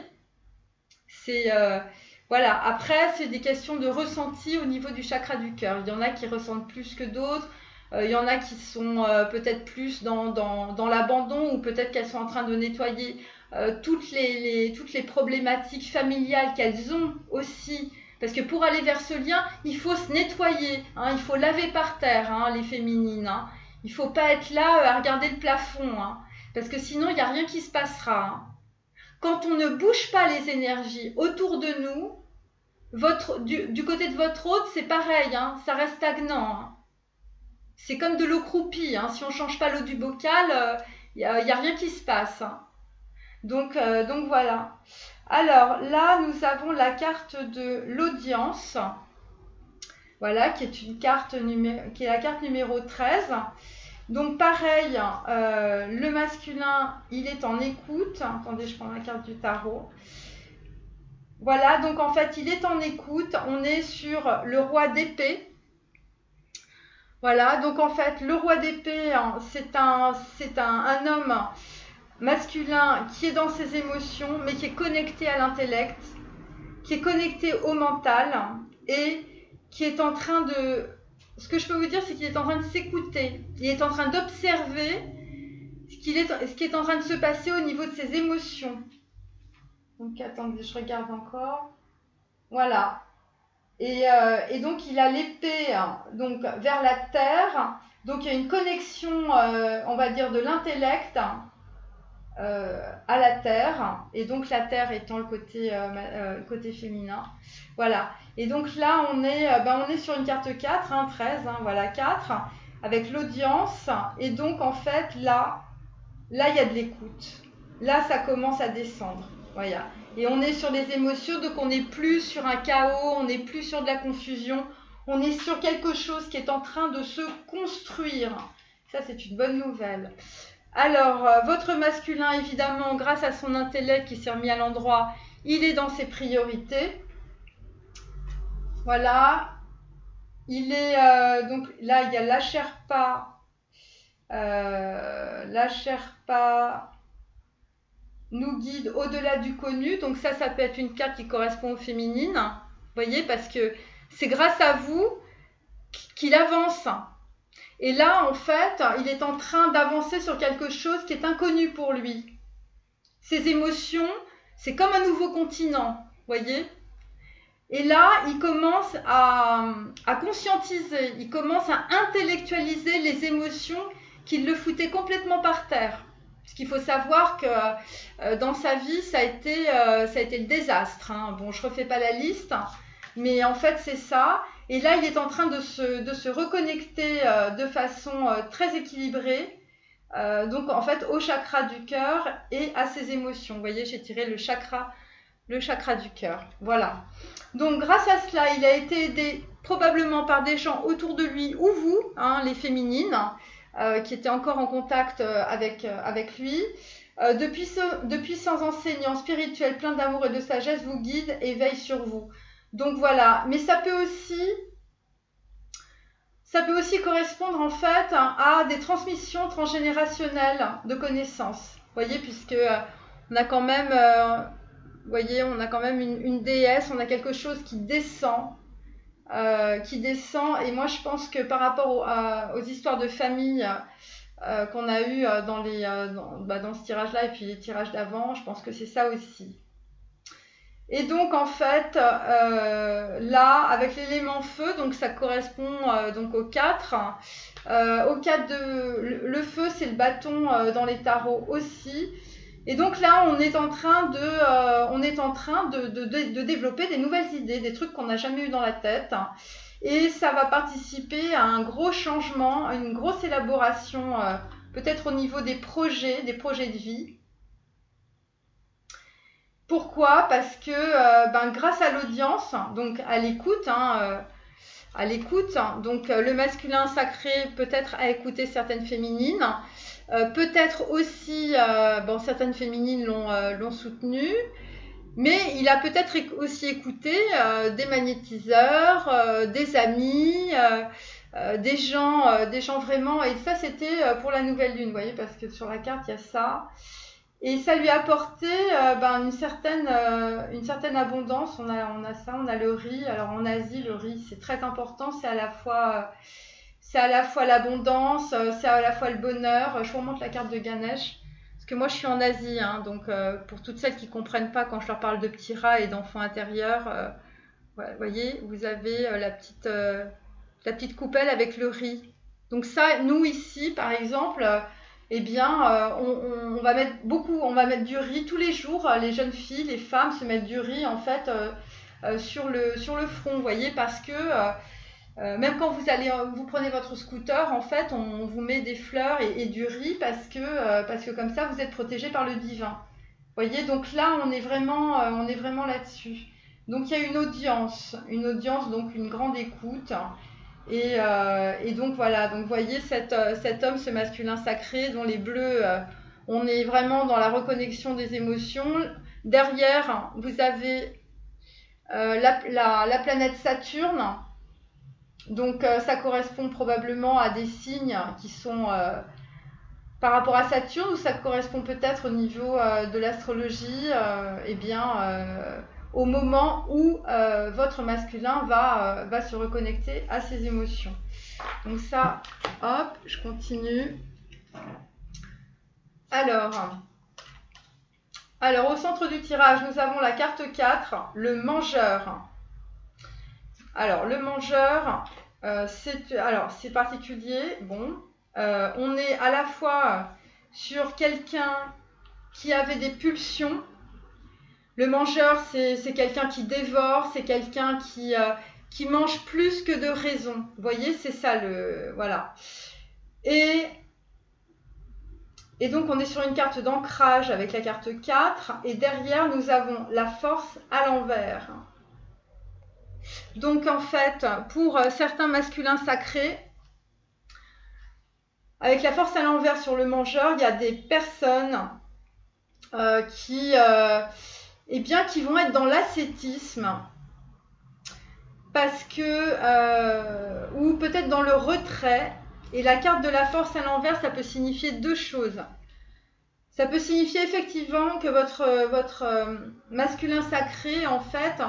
Voilà. Après, c'est des questions de ressenti au niveau du chakra du cœur. Il y en a qui ressentent plus que d'autres. Il y en a qui sont peut-être plus dans l'abandon, ou peut-être qu'elles sont en train de nettoyer toutes les problématiques familiales qu'elles ont aussi. Parce que pour aller vers ce lien, il faut se nettoyer, hein, il faut laver par terre, hein, les féminines. Hein. Il ne faut pas être là à regarder le plafond, hein, parce que sinon, il n'y a rien qui se passera. Hein. Quand on ne bouge pas les énergies autour de nous, du côté de votre hôte, c'est pareil, hein, ça reste stagnant. Hein. C'est comme de l'eau croupie, hein, si on ne change pas l'eau du bocal, il n'y a rien qui se passe. Hein. Donc voilà. Alors là, nous avons la carte de l'audience, voilà, qui est la carte numéro 13. Donc pareil, le masculin, il est en écoute. Attendez, je prends la carte du tarot. Voilà, donc en fait, il est en écoute. On est sur le roi d'épée. Voilà, donc en fait, le roi d'épée, c'est un homme masculin qui est dans ses émotions, mais qui est connecté à l'intellect, qui est connecté au mental et qui est en train de... Ce que je peux vous dire, c'est qu'il est en train de s'écouter. Il est en train d'observer ce qui est en train de se passer au niveau de ses émotions. Donc, attendez, je regarde encore. Voilà. Et donc, il a l'épée donc, vers la terre. Donc, il y a une connexion, on va dire, de l'intellect à la terre. Et donc, la terre étant le côté féminin. Voilà. Et donc, là, on est sur une carte 4, 13, voilà, 4, avec l'audience. Et donc, en fait, là, il y a de l'écoute. Là, ça commence à descendre. Voilà. Et on est sur des émotions, donc on n'est plus sur un chaos, on n'est plus sur de la confusion, on est sur quelque chose qui est en train de se construire. Ça, c'est une bonne nouvelle. Alors, votre masculin, évidemment, grâce à son intellect qui s'est remis à l'endroit, il est dans ses priorités. Voilà. Il est, donc là, il y a la Sherpa. La Sherpa nous guide au-delà du connu. Donc ça peut être une carte qui correspond au féminine. Vous voyez, parce que c'est grâce à vous qu'il avance. Et là, en fait, il est en train d'avancer sur quelque chose qui est inconnu pour lui. Ses émotions, c'est comme un nouveau continent, vous voyez. Et là, il commence à conscientiser, il commence à intellectualiser les émotions qui le foutaient complètement par terre. Parce qu'il faut savoir que dans sa vie, ça a été le désastre. Bon, je ne refais pas la liste, mais en fait, c'est ça. Et là, il est en train de se reconnecter de façon très équilibrée. Donc, en fait, au chakra du cœur et à ses émotions. Vous voyez, j'ai tiré le chakra du cœur. Voilà. Donc, grâce à cela, il a été aidé probablement par des gens autour de lui ou vous, les féminines, qui étaient encore en contact avec lui. De puissants enseignants spirituels pleins d'amour et de sagesse vous guident et veillent sur vous. Donc voilà, mais ça peut aussi correspondre en fait à des transmissions transgénérationnelles de connaissances. Vous voyez, puisque on a quand même, une déesse, on a quelque chose qui descend. Et moi je pense que par rapport aux histoires de famille qu'on a eues dans ce tirage-là et puis les tirages d'avant, je pense que c'est ça aussi. Et donc en fait, là, avec l'élément feu, donc ça correspond donc au 4. Au 4 le feu, c'est le bâton dans les tarots aussi. Et donc là, on est en train de développer des nouvelles idées, des trucs qu'on n'a jamais eu dans la tête. Et ça va participer à un gros changement, à une grosse élaboration, peut-être au niveau des projets de vie. Pourquoi ? Parce que grâce à l'audience, donc à l'écoute, donc le masculin sacré peut-être a écouté certaines féminines, peut-être aussi, certaines féminines l'ont soutenu, mais il a peut-être aussi écouté des magnétiseurs, des amis, des gens vraiment, et ça c'était pour la nouvelle lune, vous voyez, parce que sur la carte il y a ça. Et ça lui a apporté une certaine abondance. On a ça, on a le riz. Alors en Asie, le riz, c'est très important. C'est à la fois l'abondance, c'est à la fois le bonheur. Je vous remonte la carte de Ganesh. Parce que moi, je suis en Asie. Donc pour toutes celles qui ne comprennent pas quand je leur parle de petits rats et d'enfants intérieurs, vous voyez, vous avez la petite coupelle avec le riz. Donc ça, nous ici, par exemple... on va mettre du riz tous les jours. Les jeunes filles, les femmes se mettent du riz en fait sur le front, vous voyez, parce que même quand vous prenez votre scooter, en fait, on vous met des fleurs et du riz parce que comme ça vous êtes protégé par le divin. Vous voyez, donc là on est vraiment là-dessus. Donc il y a une audience, donc une grande écoute. Et donc voilà, donc vous voyez cet homme, ce masculin sacré dont les bleus, on est vraiment dans la reconnexion des émotions. Derrière, vous avez la planète Saturne, donc ça correspond probablement à des signes qui sont par rapport à Saturne, ou ça correspond peut-être au niveau de l'astrologie, au moment où votre masculin va se reconnecter à ses émotions. Donc ça, hop, je continue. Alors, au centre du tirage, nous avons la carte 4, le mangeur. Alors, le mangeur, c'est particulier. Bon, on est à la fois sur quelqu'un qui avait des pulsions. Le mangeur, c'est quelqu'un qui dévore, c'est quelqu'un qui mange plus que de raison. Vous voyez, c'est ça voilà. Et donc, on est sur une carte d'ancrage avec la carte 4. Et derrière, nous avons la force à l'envers. Donc, en fait, pour certains masculins sacrés, avec la force à l'envers sur le mangeur, il y a des personnes qui vont être dans l'ascétisme parce que, ou peut-être dans le retrait. Et la carte de la force à l'envers, ça peut signifier deux choses. Ça peut signifier effectivement que votre masculin sacré, en fait,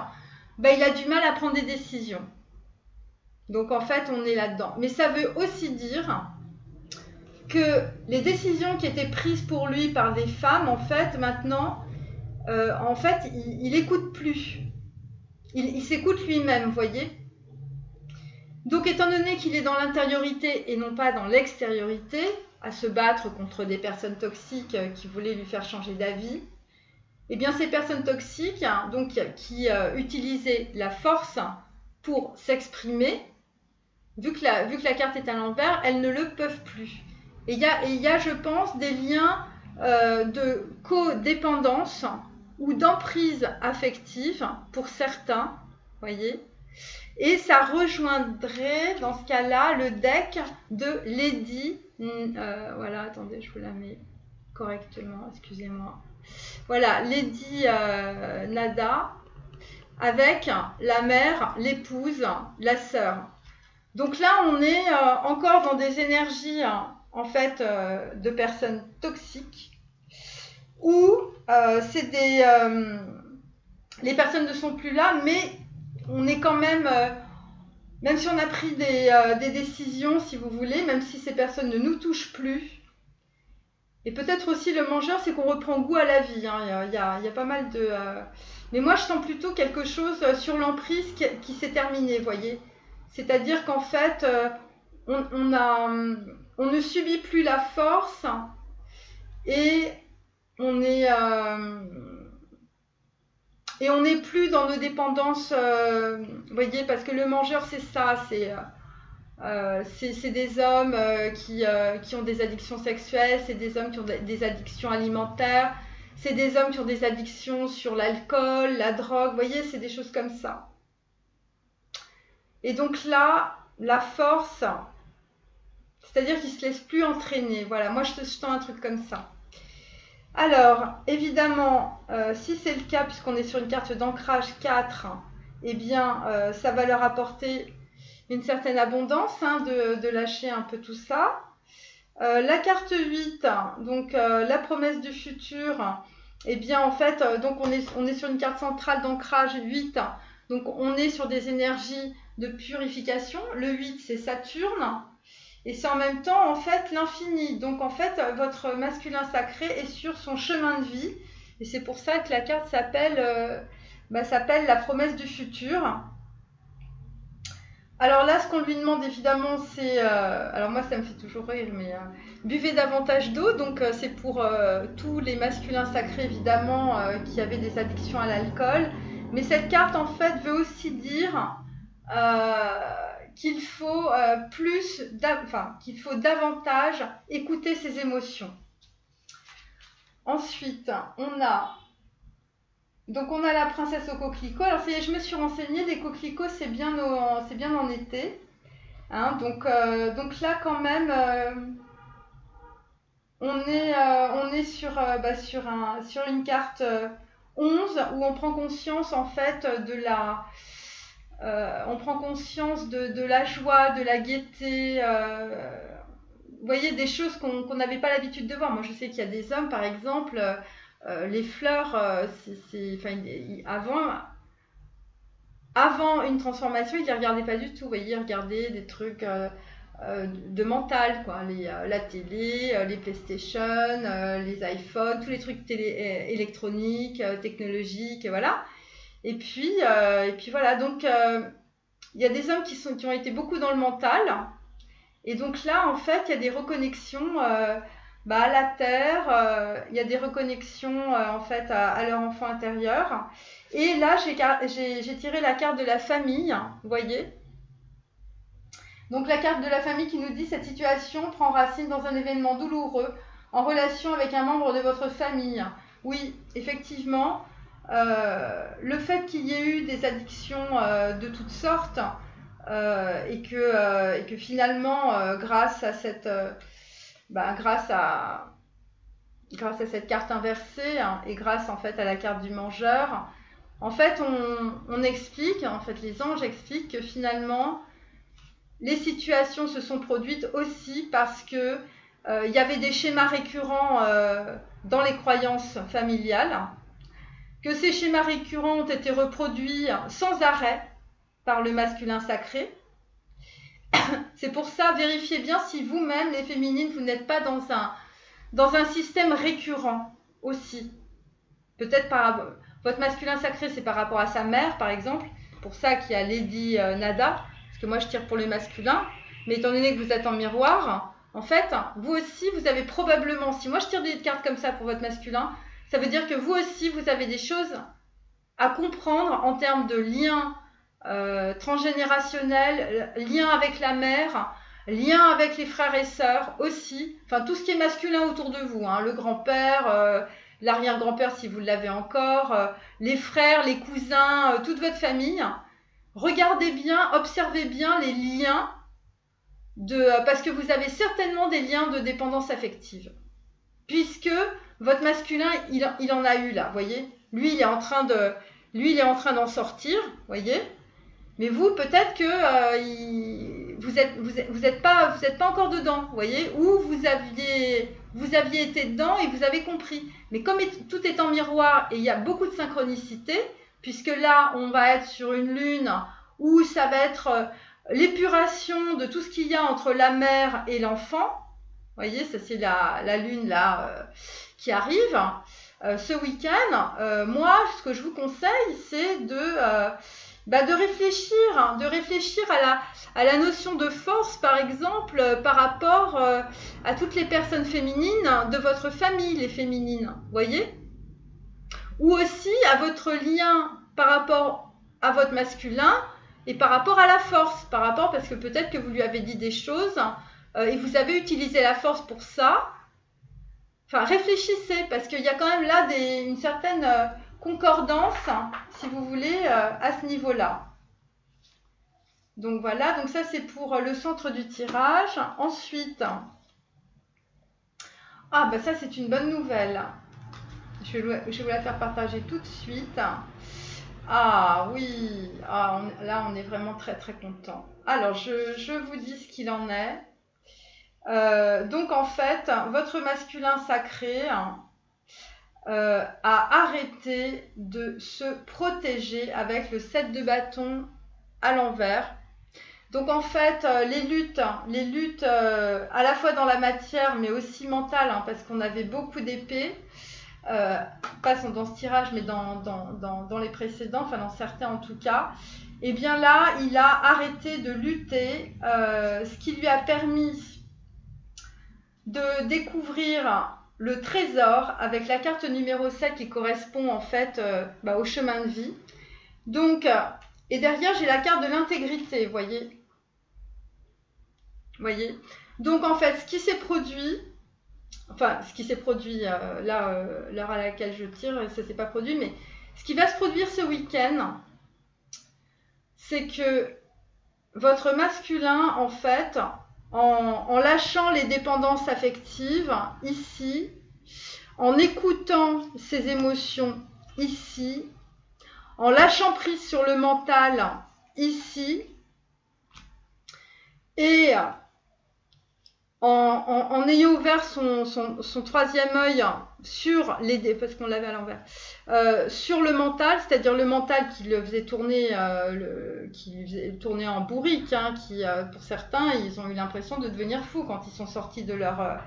il a du mal à prendre des décisions. Donc, en fait, on est là-dedans. Mais ça veut aussi dire que les décisions qui étaient prises pour lui par des femmes, en fait, maintenant, il n'écoute plus. Il s'écoute lui-même, vous voyez. Donc, étant donné qu'il est dans l'intériorité et non pas dans l'extériorité, à se battre contre des personnes toxiques qui voulaient lui faire changer d'avis, eh bien, ces personnes toxiques, donc, qui utilisaient la force pour s'exprimer, vu que la carte est à l'envers, elles ne le peuvent plus. Et il y a, je pense, des liens de codépendance ou d'emprise affective pour certains, voyez. Et ça rejoindrait, dans ce cas-là, le deck de Lady. Voilà, attendez, je vous la mets correctement, excusez-moi. Voilà, Lady Nada, avec la mère, l'épouse, la sœur. Donc là, on est encore dans des énergies, en fait, de personnes toxiques, où les personnes ne sont plus là, mais on est quand même, même si on a pris des décisions, si vous voulez, même si ces personnes ne nous touchent plus. Et peut-être aussi le mangeur, c'est qu'on reprend goût à la vie. Il y a pas mal de... Mais moi, je sens plutôt quelque chose sur l'emprise qui s'est terminée, vous voyez. C'est-à-dire qu'en fait, on ne subit plus la force et on est... Et on n'est plus dans nos dépendances, vous voyez, parce que le mangeur, c'est ça, c'est des hommes qui ont des addictions sexuelles, c'est des hommes qui ont des addictions alimentaires, c'est des hommes qui ont des addictions sur l'alcool, la drogue, vous voyez, c'est des choses comme ça. Et donc là, la force, c'est-à-dire qu'il ne se laisse plus entraîner, voilà, moi je sens un truc comme ça. Alors, évidemment, si c'est le cas, puisqu'on est sur une carte d'ancrage 4, eh bien, ça va leur apporter une certaine abondance, de lâcher un peu tout ça. La carte 8, donc la promesse du futur, eh bien, en fait, donc on est sur une carte centrale d'ancrage 8, donc on est sur des énergies de purification. Le 8, c'est Saturne. Et c'est en même temps, en fait, l'infini. Donc, en fait, votre masculin sacré est sur son chemin de vie. Et c'est pour ça que la carte s'appelle la promesse du futur. Alors là, ce qu'on lui demande, évidemment, c'est... alors moi, ça me fait toujours rire, mais... buvez davantage d'eau. Donc, c'est pour tous les masculins sacrés, évidemment, qui avaient des addictions à l'alcool. Mais cette carte, en fait, veut aussi dire... qu'il faut qu'il faut davantage écouter ses émotions. Ensuite, on a la princesse au coquelicot. Alors ça y est, je me suis renseignée, des coquelicots, c'est bien en été. Donc là quand même, on est sur une carte 11 où on prend conscience en fait on prend conscience de la joie, de la gaieté, vous voyez, des choses qu'on n'avait pas l'habitude de voir. Moi, je sais qu'il y a des hommes, par exemple, les fleurs, avant, avant une transformation, il ne regardait pas du tout. Vous voyez, il regardait des trucs de mental, quoi. La télé, les PlayStation, les iPhones, tous les trucs électroniques, technologiques, voilà. Et puis voilà. Donc, il y a des hommes qui ont été beaucoup dans le mental. Et donc là, en fait, il y a des reconnexions à la terre. Il y a des reconnexions en fait à leur enfant intérieur. Et là, j'ai tiré la carte de la famille, vous voyez. Donc la carte de la famille qui nous dit: cette situation prend racine dans un événement douloureux en relation avec un membre de votre famille. Oui, effectivement, le fait qu'il y ait eu des addictions de toutes sortes et que finalement, grâce à cette carte inversée et grâce en fait à la carte du mangeur, en fait on explique, en fait les anges expliquent que finalement les situations se sont produites aussi parce que il y avait des schémas récurrents dans les croyances familiales, que ces schémas récurrents ont été reproduits sans arrêt par le masculin sacré. C'est pour ça, vérifiez bien si vous-même, les féminines, vous n'êtes pas dans un système récurrent aussi. Peut-être votre masculin sacré, c'est par rapport à sa mère, par exemple. C'est pour ça qu'il y a Lady Nada, parce que moi je tire pour le masculin. Mais étant donné que vous êtes en miroir, en fait, vous aussi, vous avez probablement, si moi je tire des cartes comme ça pour votre masculin, ça veut dire que vous aussi, vous avez des choses à comprendre en termes de liens transgénérationnels, lien avec la mère, lien avec les frères et sœurs aussi, enfin tout ce qui est masculin autour de vous, hein, le grand-père, l'arrière-grand-père si vous l'avez encore, les frères, les cousins, toute votre famille. Regardez bien, observez bien les liens parce que vous avez certainement des liens de dépendance affective, puisque votre masculin, il en a eu là, voyez. Lui, il est en train d'en sortir, voyez. Mais vous, peut-être que vous êtes pas encore dedans, vous voyez, ou vous aviez été dedans et vous avez compris. Mais comme tout est en miroir et il y a beaucoup de synchronicité, puisque là, on va être sur une lune où ça va être l'épuration de tout ce qu'il y a entre la mère et l'enfant. Vous voyez, ça c'est la lune là qui arrive. Ce week-end, moi, ce que je vous conseille, c'est de réfléchir à la notion de force, par exemple, par rapport à toutes les personnes féminines de votre famille, les féminines, voyez, ou aussi à votre lien par rapport à votre masculin et par rapport à la force, parce que peut-être que vous lui avez dit des choses et vous avez utilisé la force pour ça. Enfin, réfléchissez, parce qu'il y a quand même là une certaine concordance, si vous voulez, à ce niveau-là. Donc voilà, donc ça c'est pour le centre du tirage. Ensuite, ça c'est une bonne nouvelle. Je vais vous la faire partager tout de suite. Ah oui, là on est vraiment très très content. Alors je vous dis ce qu'il en est. Donc en fait, votre masculin sacré a arrêté de se protéger avec le 7 de bâton à l'envers. Donc en fait, les luttes à la fois dans la matière mais aussi mentale, hein, parce qu'on avait beaucoup d'épées, pas dans ce tirage mais dans les précédents, enfin dans certains en tout cas. Et bien là, il a arrêté de lutter, ce qui lui a permis de découvrir le trésor avec la carte numéro 7 qui correspond en fait au chemin de vie. Donc, et derrière j'ai la carte de l'intégrité, voyez. Donc en fait, ce qui s'est produit l'heure à laquelle je tire, ça ne s'est pas produit, mais ce qui va se produire ce week-end, c'est que votre masculin, en fait, en lâchant les dépendances affectives ici, en écoutant ses émotions ici, en lâchant prise sur le mental ici, et en ayant ouvert son troisième œil sur parce qu'on l'avait à l'envers, sur le mental, c'est-à-dire le mental qui le faisait tourner, en bourrique, hein, qui pour certains, ils ont eu l'impression de devenir fous quand ils sont sortis de leur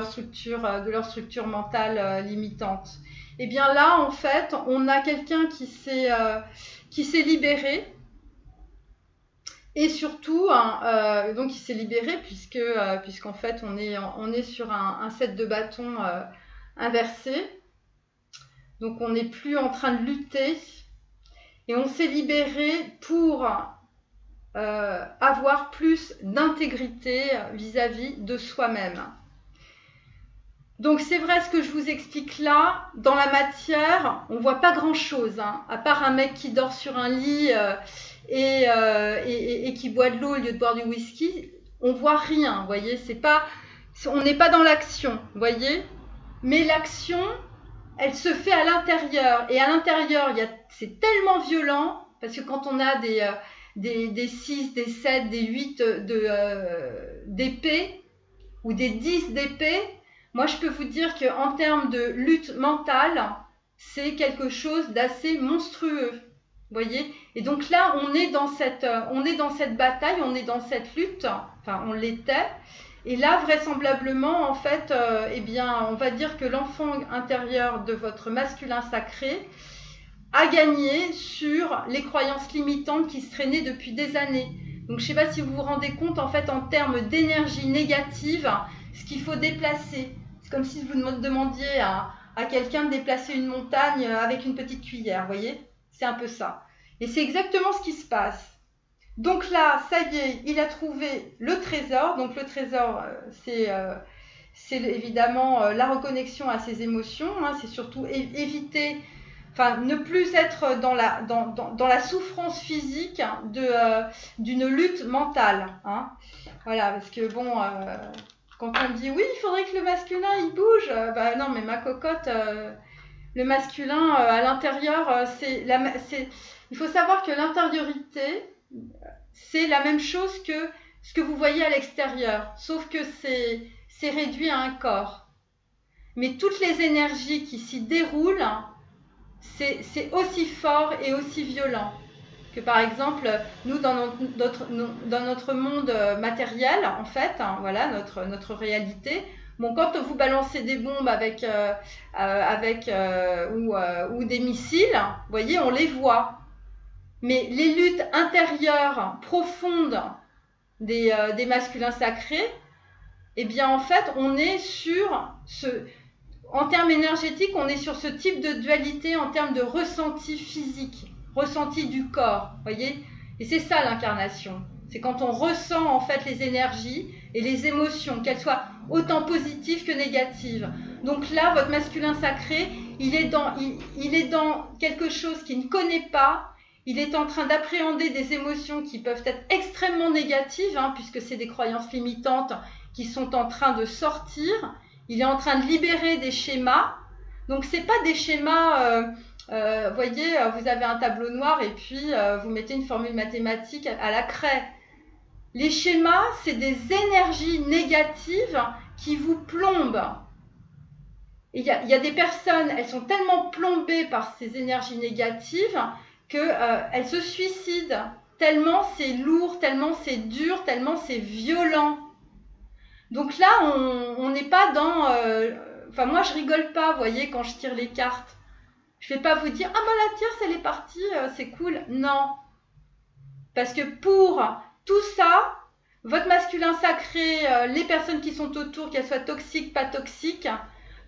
structure mentale limitante. Et bien là, en fait, on a quelqu'un qui s'est libéré. Et surtout, donc il s'est libéré puisqu'en fait on est sur un set de bâtons inversé. Donc on n'est plus en train de lutter. Et on s'est libéré pour avoir plus d'intégrité vis-à-vis de soi-même. Donc c'est vrai ce que je vous explique là, dans la matière, on voit pas grand-chose, hein, à part un mec qui dort sur un lit et qui boit de l'eau au lieu de boire du whisky, on voit rien, vous voyez, on n'est pas dans l'action, vous voyez, mais l'action, elle se fait à l'intérieur, et à l'intérieur, c'est tellement violent, parce que quand on a des 6, des 7, des 8 d'épée, ou des 10 d'épée, moi je peux vous dire qu'en termes de lutte mentale, c'est quelque chose d'assez monstrueux. Vous voyez ? Et donc là, on est dans cette bataille, on est dans cette lutte, enfin on l'était. Et là, vraisemblablement, en fait, on va dire que l'enfant intérieur de votre masculin sacré a gagné sur les croyances limitantes qui se traînaient depuis des années. Donc je ne sais pas si vous vous rendez compte, en fait, en termes d'énergie négative, ce qu'il faut déplacer. C'est comme si vous demandiez à quelqu'un de déplacer une montagne avec une petite cuillère, vous voyez ? C'est un peu ça. Et c'est exactement ce qui se passe. Donc là, ça y est, il a trouvé le trésor. Donc le trésor, c'est évidemment la reconnexion à ses émotions. Hein. C'est surtout éviter, ne plus être dans la souffrance physique d'une lutte mentale. Hein. Voilà, parce que bon... quand on dit oui, il faudrait que le masculin il bouge, non, mais ma cocotte, le masculin à l'intérieur, il faut savoir que l'intériorité, c'est la même chose que ce que vous voyez à l'extérieur, sauf que c'est réduit à un corps. Mais toutes les énergies qui s'y déroulent, c'est aussi fort et aussi violent. Que par exemple, nous, dans notre monde matériel, en fait, hein, voilà, notre réalité, bon, quand vous balancez des bombes ou des missiles, vous voyez, on les voit. Mais les luttes intérieures, profondes des masculins sacrés, eh bien, en fait, on est en termes énergétiques, on est sur ce type de dualité en termes de ressenti physique. Ressenti du corps, voyez, et c'est ça l'incarnation. C'est quand on ressent en fait les énergies et les émotions, qu'elles soient autant positives que négatives. Donc là, votre masculin sacré, il est dans quelque chose qu'il ne connaît pas. Il est en train d'appréhender des émotions qui peuvent être extrêmement négatives, hein, puisque c'est des croyances limitantes qui sont en train de sortir. Il est en train de libérer des schémas. Donc c'est pas des schémas... voyez, vous avez un tableau noir et puis vous mettez une formule mathématique à la craie. Les schémas, c'est des énergies négatives qui vous plombent. Et il y a des personnes, elles sont tellement plombées par ces énergies négatives qu'elles se suicident. Tellement c'est lourd, tellement c'est dur, tellement c'est violent. Donc là, on n'est pas dans... moi, je rigole pas, vous voyez, quand je tire les cartes. Je ne vais pas vous dire « Ah, la tierce, elle est partie, c'est cool. » Non. Parce que pour tout ça, votre masculin sacré, les personnes qui sont autour, qu'elles soient toxiques, pas toxiques,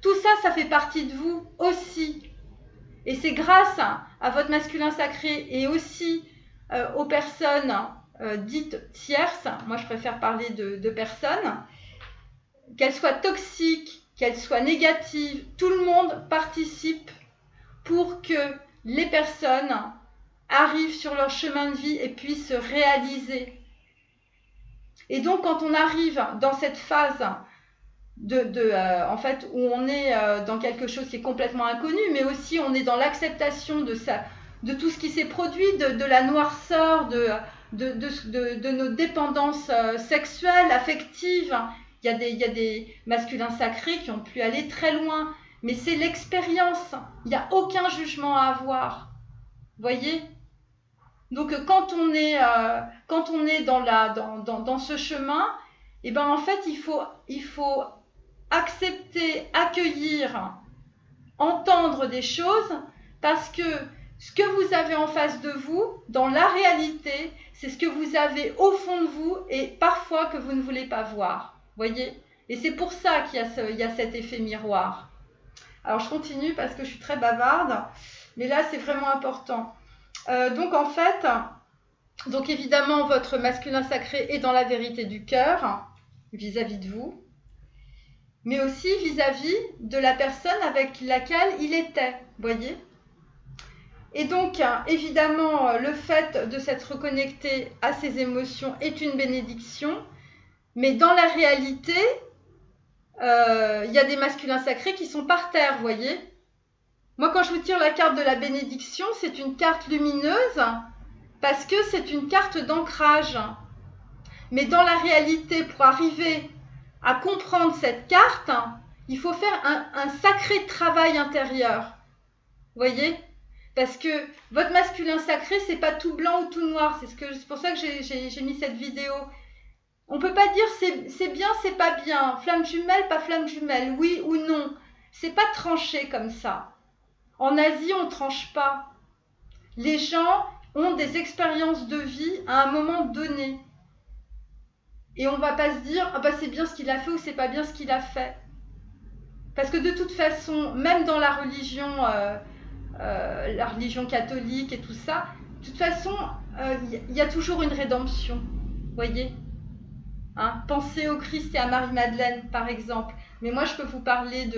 tout ça, ça fait partie de vous aussi. Et c'est grâce à votre masculin sacré et aussi aux personnes dites tierces, moi je préfère parler de personnes, qu'elles soient toxiques, qu'elles soient négatives, tout le monde participe pour que les personnes arrivent sur leur chemin de vie et puissent se réaliser. Et donc, quand on arrive dans cette phase en fait, où on est dans quelque chose qui est complètement inconnu, mais aussi on est dans l'acceptation de tout ce qui s'est produit, de la noirceur, de nos dépendances sexuelles, affectives, il y a des masculins sacrés qui ont pu aller très loin. Mais c'est l'expérience. Il n'y a aucun jugement à avoir. Voyez ? Donc quand on est dans ce chemin, et ben en fait il faut accepter, accueillir, entendre des choses, parce que ce que vous avez en face de vous, dans la réalité, c'est ce que vous avez au fond de vous et parfois que vous ne voulez pas voir. Voyez ? Et c'est pour ça qu'il y a cet effet miroir. Alors je continue parce que je suis très bavarde, mais là c'est vraiment important. Donc en fait, donc évidemment votre masculin sacré est dans la vérité du cœur vis-à-vis de vous, mais aussi vis-à-vis de la personne avec laquelle il était, voyez. Et donc évidemment le fait de s'être reconnecté à ses émotions est une bénédiction, mais dans la réalité, il y a des masculins sacrés qui sont par terre, voyez. Moi, quand je vous tire la carte de la bénédiction, c'est une carte lumineuse parce que c'est une carte d'ancrage. Mais dans la réalité, pour arriver à comprendre cette carte, il faut faire un sacré travail intérieur. Voyez ? Parce que votre masculin sacré, c'est pas tout blanc ou tout noir. C'est pour ça que j'ai mis cette vidéo. On peut pas dire c'est bien, c'est pas bien. Flamme jumelle, pas flamme jumelle. Oui ou non. C'est pas tranché comme ça. En Asie, on ne tranche pas. Les gens ont des expériences de vie à un moment donné. Et on ne va pas se dire ah bah c'est bien ce qu'il a fait ou c'est pas bien ce qu'il a fait. Parce que de toute façon, même dans la religion catholique et tout ça, de toute façon, il y a toujours une rédemption. Voyez ? Hein, pensez au Christ et à Marie-Madeleine, par exemple. Mais moi, je peux vous parler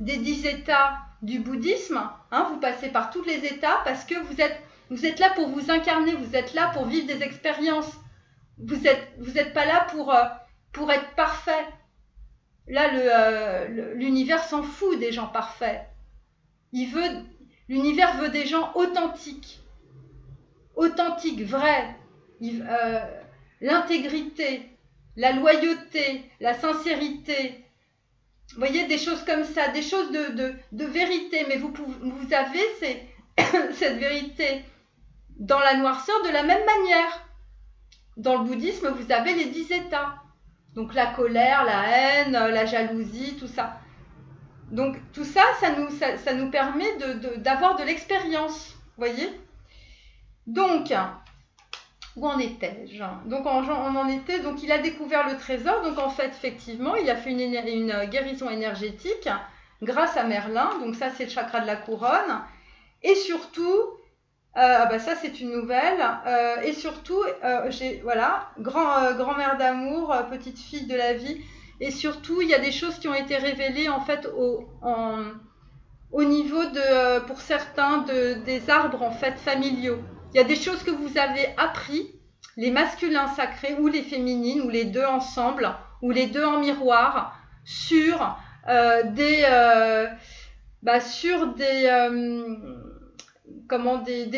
des 10 états du bouddhisme. Hein, vous passez par tous les états parce que vous êtes là pour vous incarner, vous êtes là pour vivre des expériences. Vous êtes pas là pour être parfait. Là, l'univers s'en fout des gens parfaits. L'univers veut des gens authentiques. Authentiques, vrais. L'intégrité, la loyauté, la sincérité. Vous voyez, des choses comme ça, des choses de vérité. Mais vous avez cette vérité dans la noirceur de la même manière. Dans le bouddhisme, vous avez les 10 états. Donc la colère, la haine, la jalousie, tout ça. Donc tout ça, ça nous permet d'avoir de l'expérience. Vous voyez ? Donc, où en étais-je ? Donc on en était, donc il a découvert le trésor. Donc en fait, effectivement, il a fait une guérison énergétique grâce à Merlin. Donc ça, c'est le chakra de la couronne. Et surtout, ça c'est une nouvelle. Et surtout, grand-mère d'amour, petite fille de la vie. Et surtout, il y a des choses qui ont été révélées en fait au niveau pour certains des arbres en fait familiaux. Il y a des choses que vous avez appris, les masculins sacrés ou les féminines, ou les deux ensemble, ou les deux en miroir, sur des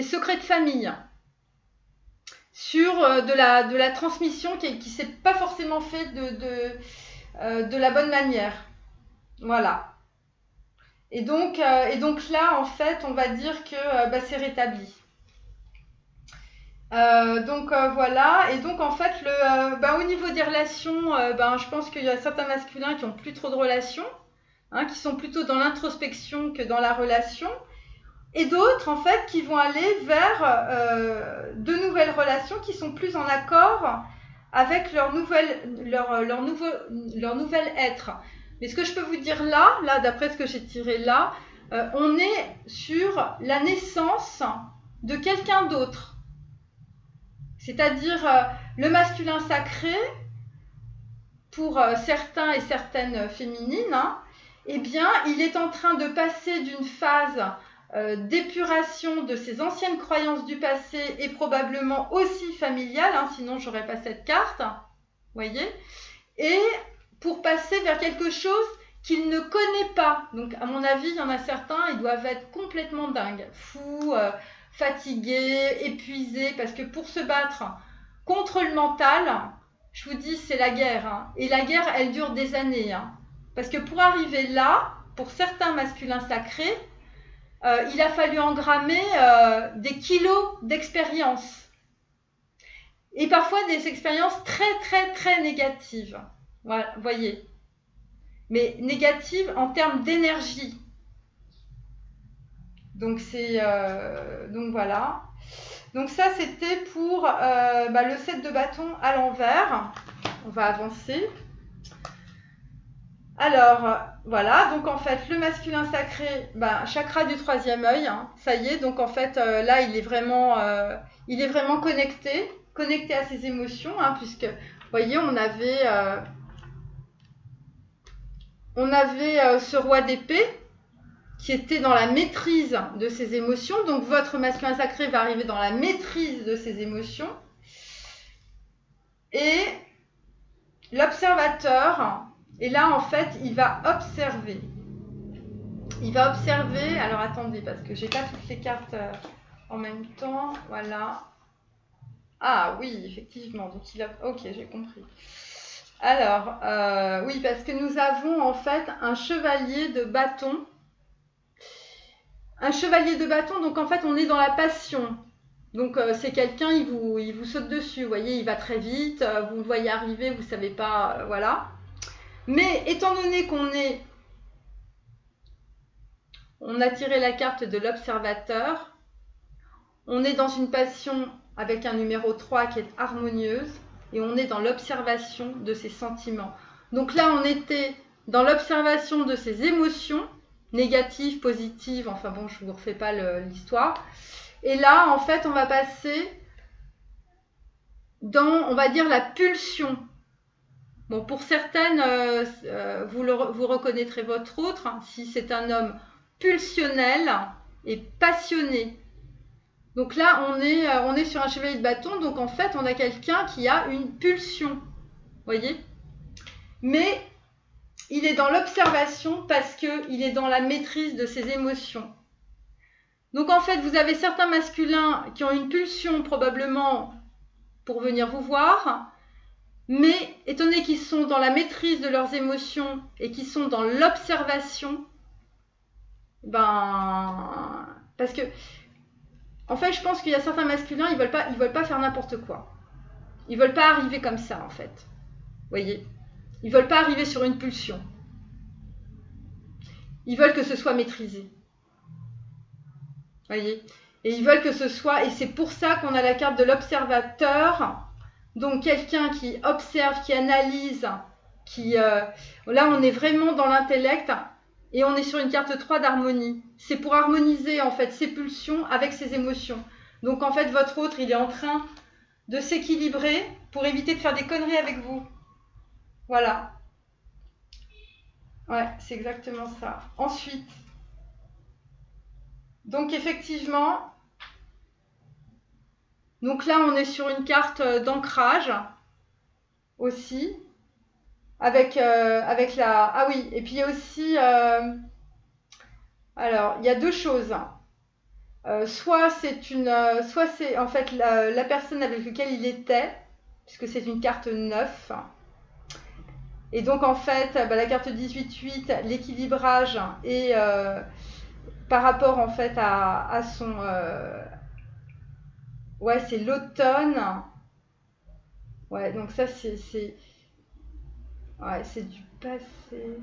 secrets de famille, sur de la transmission qui s'est pas forcément fait de la bonne manière. Voilà. Et donc là, en fait, on va dire que c'est rétabli. Voilà. Et donc, en fait, au niveau des relations, je pense qu'il y a certains masculins qui n'ont plus trop de relations, hein, qui sont plutôt dans l'introspection que dans la relation. Et d'autres, en fait, qui vont aller vers de nouvelles relations qui sont plus en accord avec leur nouvel être. Mais ce que je peux vous dire là, d'après ce que j'ai tiré là, on est sur la naissance de quelqu'un d'autre. C'est-à-dire le masculin sacré, pour certains et certaines féminines, hein, eh bien, il est en train de passer d'une phase d'épuration de ses anciennes croyances du passé et probablement aussi familiales, hein, sinon j'aurais pas cette carte, voyez, et pour passer vers quelque chose qu'il ne connaît pas. Donc à mon avis, il y en a certains, ils doivent être complètement dingues, fous, fatigués, épuisés, parce que pour se battre contre le mental, je vous dis, c'est la guerre. Hein. Et la guerre, elle dure des années. Hein. Parce que pour arriver là, pour certains masculins sacrés, il a fallu engrammer des kilos d'expérience. Et parfois des expériences très, très, très négatives. Voilà, voyez. Mais négatives en termes d'énergie. Donc, donc voilà. Donc ça, c'était pour le 7 de bâton à l'envers. On va avancer. Alors, voilà. Donc en fait, le masculin sacré, chakra du troisième œil. Hein, ça y est. Donc en fait, là, il est vraiment connecté à ses émotions. Hein, puisque, vous voyez, on avait ce roi d'épée qui était dans la maîtrise de ses émotions. Donc votre masculin sacré va arriver dans la maîtrise de ses émotions. Et l'observateur, et là en fait, il va observer. Alors attendez, parce que j'ai pas toutes les cartes en même temps. Voilà. Ah oui, effectivement. Donc ok, j'ai compris. Alors, oui, parce que nous avons en fait un chevalier de bâton. Un chevalier de bâton, donc en fait on est dans la passion. Donc c'est quelqu'un, il vous saute dessus, vous voyez, il va très vite, vous le voyez arriver, vous ne savez pas, voilà. Mais étant donné on a tiré la carte de l'observateur, on est dans une passion avec un numéro 3 qui est harmonieuse, et on est dans l'observation de ses sentiments. Donc là on était dans l'observation de ses émotions, négatives, positives, enfin bon, je ne vous refais pas l'histoire. Et là, en fait, on va passer dans, on va dire, la pulsion. Bon, pour certaines, vous reconnaîtrez votre autre, hein, si c'est un homme pulsionnel et passionné. Donc là, on est sur un chevalier de bâton, donc en fait, on a quelqu'un qui a une pulsion. Vous voyez ? Mais il est dans l'observation parce qu'il est dans la maîtrise de ses émotions. Donc en fait, vous avez certains masculins qui ont une pulsion probablement pour venir vous voir, mais étant donné qu'ils sont dans la maîtrise de leurs émotions et qu'ils sont dans l'observation, parce que en fait, je pense qu'il y a certains masculins, ils veulent pas faire n'importe quoi. Ils veulent pas arriver comme ça en fait. Vous voyez ? Ils veulent pas arriver sur une pulsion. Ils veulent que ce soit maîtrisé. Voyez, et ils veulent que ce soit, et c'est pour ça qu'on a la carte de l'observateur, donc quelqu'un qui observe, qui analyse, là on est vraiment dans l'intellect, et on est sur une carte 3 d'harmonie. C'est pour harmoniser en fait ses pulsions avec ses émotions. Donc en fait votre autre, il est en train de s'équilibrer pour éviter de faire des conneries avec vous. Voilà. Ouais, c'est exactement ça. Ensuite, donc effectivement, donc là on est sur une carte d'ancrage aussi, avec la... Ah oui, et puis il y a aussi... alors, il y a deux choses. Soit c'est en fait la personne avec laquelle il était, puisque c'est une carte 9. Et donc en fait, la carte 18-8, l'équilibrage et par rapport en fait à son... ouais, c'est l'automne. Ouais, donc ça c'est ouais, c'est du passé.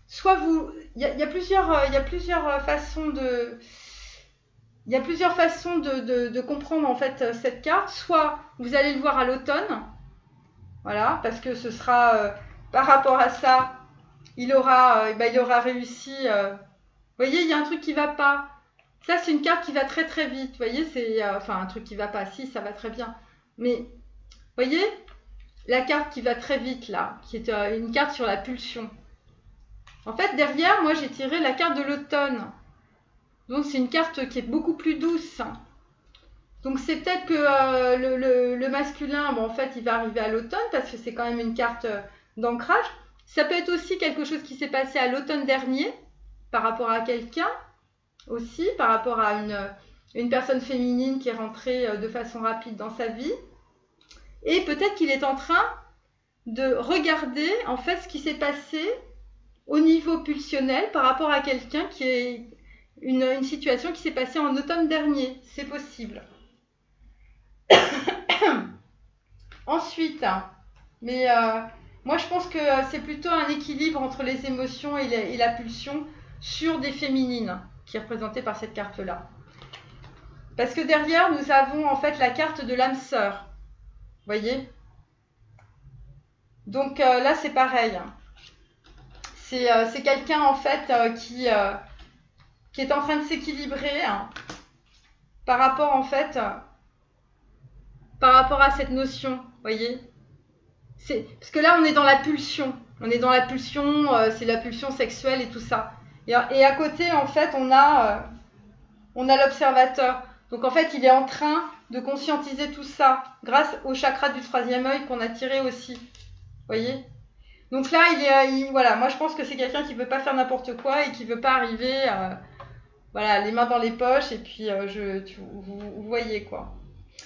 Soit vous... Il y a plusieurs façons de... Il y a plusieurs façons de comprendre en fait cette carte. Soit vous allez le voir à l'automne, voilà, parce que ce sera par rapport à ça, il aura réussi. Vous voyez, il y a un truc qui va pas. Ça, c'est une carte qui va très très vite. Vous voyez, c'est enfin un truc qui va pas. Si, ça va très bien. Mais vous voyez, la carte qui va très vite là, qui est une carte sur la pulsion. En fait, derrière, moi, j'ai tiré la carte de l'automne. Donc, c'est une carte qui est beaucoup plus douce. Donc, c'est peut-être que le masculin, bon, en fait, il va arriver à l'automne parce que c'est quand même une carte d'ancrage. Ça peut être aussi quelque chose qui s'est passé à l'automne dernier par rapport à quelqu'un aussi, par rapport à une personne féminine qui est rentrée de façon rapide dans sa vie. Et peut-être qu'il est en train de regarder en fait ce qui s'est passé au niveau pulsionnel par rapport à quelqu'un qui est une situation qui s'est passée en automne dernier. C'est possible. Ensuite, mais moi je pense que c'est plutôt un équilibre entre les émotions et la pulsion sur des féminines qui est représentée par cette carte-là. Parce que derrière, nous avons en fait la carte de l'âme sœur. Vous voyez ? Donc là, c'est pareil. C'est quelqu'un en fait qui est en train de s'équilibrer par rapport en fait par rapport à cette notion, voyez. Parce que là on est dans la pulsion, c'est la pulsion sexuelle et tout ça. Et à côté en fait on a l'observateur. Donc en fait il est en train de conscientiser tout ça grâce au chakra du troisième œil qu'on a tiré aussi, voyez. Donc là, voilà, moi je pense que c'est quelqu'un qui ne veut pas faire n'importe quoi et qui ne veut pas arriver, voilà, les mains dans les poches et puis vous voyez quoi.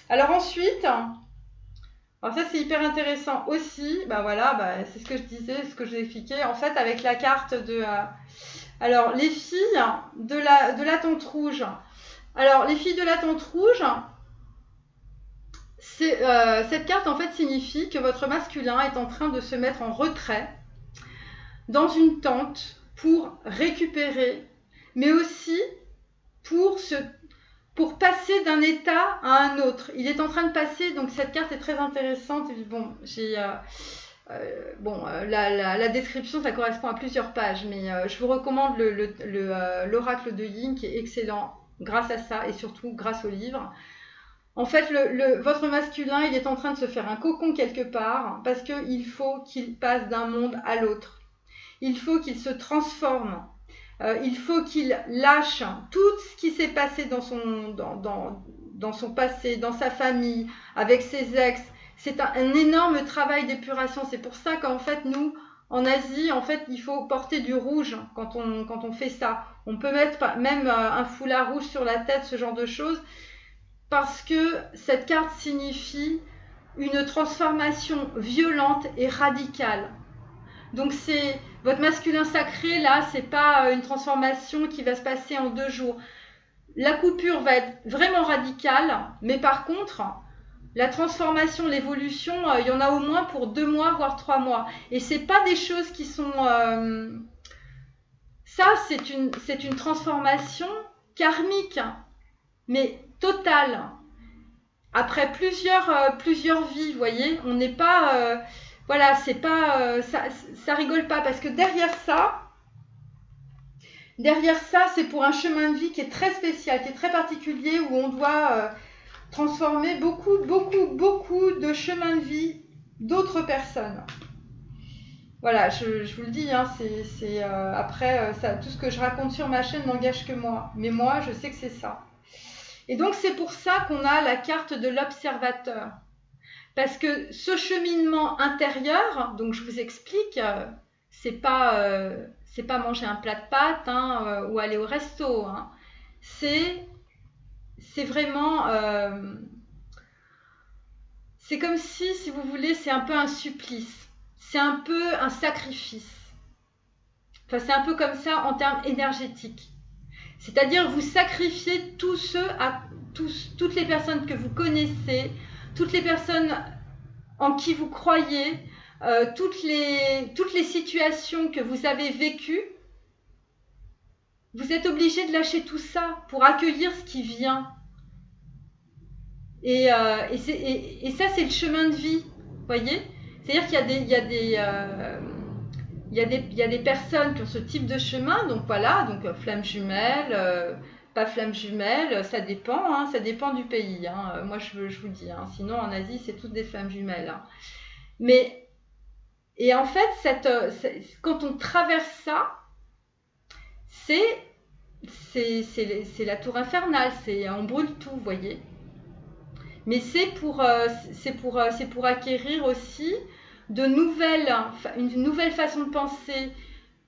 Alors ensuite, alors ça c'est hyper intéressant aussi, c'est ce que je disais, ce que je vous expliquais, en fait avec la carte de... alors les filles de la tente rouge. Alors les filles de la tente rouge... cette carte en fait signifie que votre masculin est en train de se mettre en retrait dans une tente pour récupérer, mais aussi pour passer d'un état à un autre. Il est en train de passer, donc cette carte est très intéressante. Bon, la description ça correspond à plusieurs pages, mais je vous recommande l'oracle de Yin qui est excellent grâce à ça et surtout grâce au livre. En fait, votre masculin, il est en train de se faire un cocon quelque part parce qu'il faut qu'il passe d'un monde à l'autre. Il faut qu'il se transforme. Il faut qu'il lâche tout ce qui s'est passé dans son passé, dans sa famille, avec ses ex. C'est un énorme travail d'épuration. C'est pour ça qu'en fait, nous, en Asie, en fait, il faut porter du rouge quand on fait ça. On peut mettre même un foulard rouge sur la tête, ce genre de choses. Parce que cette carte signifie une transformation violente et radicale. Donc c'est votre masculin sacré, là, c'est pas une transformation qui va se passer en 2 jours. La coupure va être vraiment radicale, mais par contre, la transformation, l'évolution, il y en a au moins pour 2 mois, voire 3 mois. Et c'est pas des choses qui sont... ça, c'est une transformation karmique, mais totale. Après plusieurs vies, vous voyez, on n'est pas... voilà, c'est pas... ça rigole pas, parce que derrière ça, c'est pour un chemin de vie qui est très spécial, qui est très particulier, où on doit transformer beaucoup de chemins de vie d'autres personnes. Voilà, je vous le dis, hein, après, tout ce que je raconte sur ma chaîne n'engage que moi. Mais moi, je sais que c'est ça. Et donc, c'est pour ça qu'on a la carte de l'observateur. Parce que ce cheminement intérieur, donc je vous explique, c'est pas manger un plat de pâtes ou aller au resto. Hein. C'est vraiment... c'est comme si vous voulez, c'est un peu un supplice. C'est un peu un sacrifice. Enfin, c'est un peu comme ça en termes énergétiques. C'est-à-dire vous sacrifiez toutes les personnes que vous connaissez, toutes les personnes en qui vous croyez, toutes les situations que vous avez vécues. Vous êtes obligé de lâcher tout ça pour accueillir ce qui vient. Et ça, c'est le chemin de vie, voyez ? C'est-à-dire qu'il y a des personnes qui ont ce type de chemin, donc voilà, donc flamme jumelle, pas flamme jumelle, ça dépend du pays. Hein. Moi, je vous dis, hein. Sinon en Asie, c'est toutes des flammes jumelles. Hein. Et en fait, quand on traverse ça, c'est la tour infernale, on brûle tout, vous voyez. Mais c'est pour acquérir aussi une nouvelle façon de penser.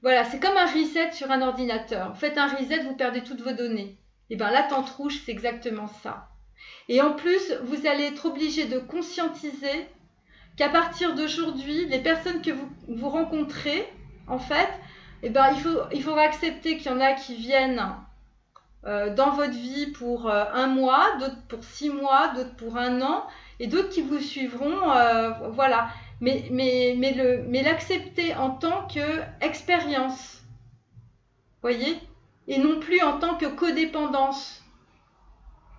Voilà, c'est comme un reset sur un ordinateur. Vous faites un reset, vous perdez toutes vos données. Et bien la tente rouge, c'est exactement ça. Et en plus, vous allez être obligé de conscientiser qu'à partir d'aujourd'hui, les personnes que vous rencontrez, en fait, eh ben, il faudra accepter qu'il y en a qui viennent dans votre vie pour 1 mois, d'autres pour 6 mois, d'autres pour 1 an, et d'autres qui vous suivront, voilà. Mais l'accepter en tant qu'expérience, voyez, et non plus en tant que codépendance.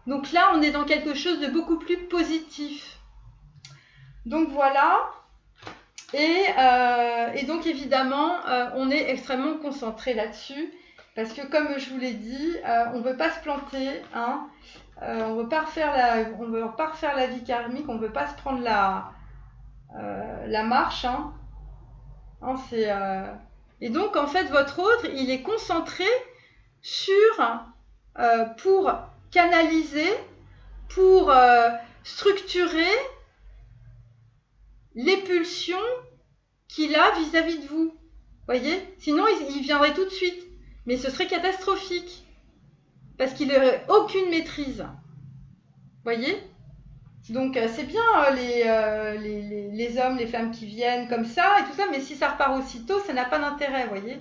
Donc là, on est dans quelque chose de beaucoup plus positif. Donc voilà. Et donc évidemment, on est extrêmement concentré là-dessus. Parce que comme je vous l'ai dit, on ne veut pas se planter, hein. On ne veut pas refaire la vie karmique, on ne veut pas se prendre la marche, hein. Hein, Et donc en fait, votre autre, il est concentré pour canaliser, pour structurer les pulsions qu'il a vis-à-vis de vous. Voyez ? Sinon, il viendrait tout de suite. Mais ce serait catastrophique. Parce qu'il n'aurait aucune maîtrise. Voyez ? Donc, c'est bien les hommes, les femmes qui viennent comme ça et tout ça, mais si ça repart aussitôt, ça n'a pas d'intérêt, voyez ?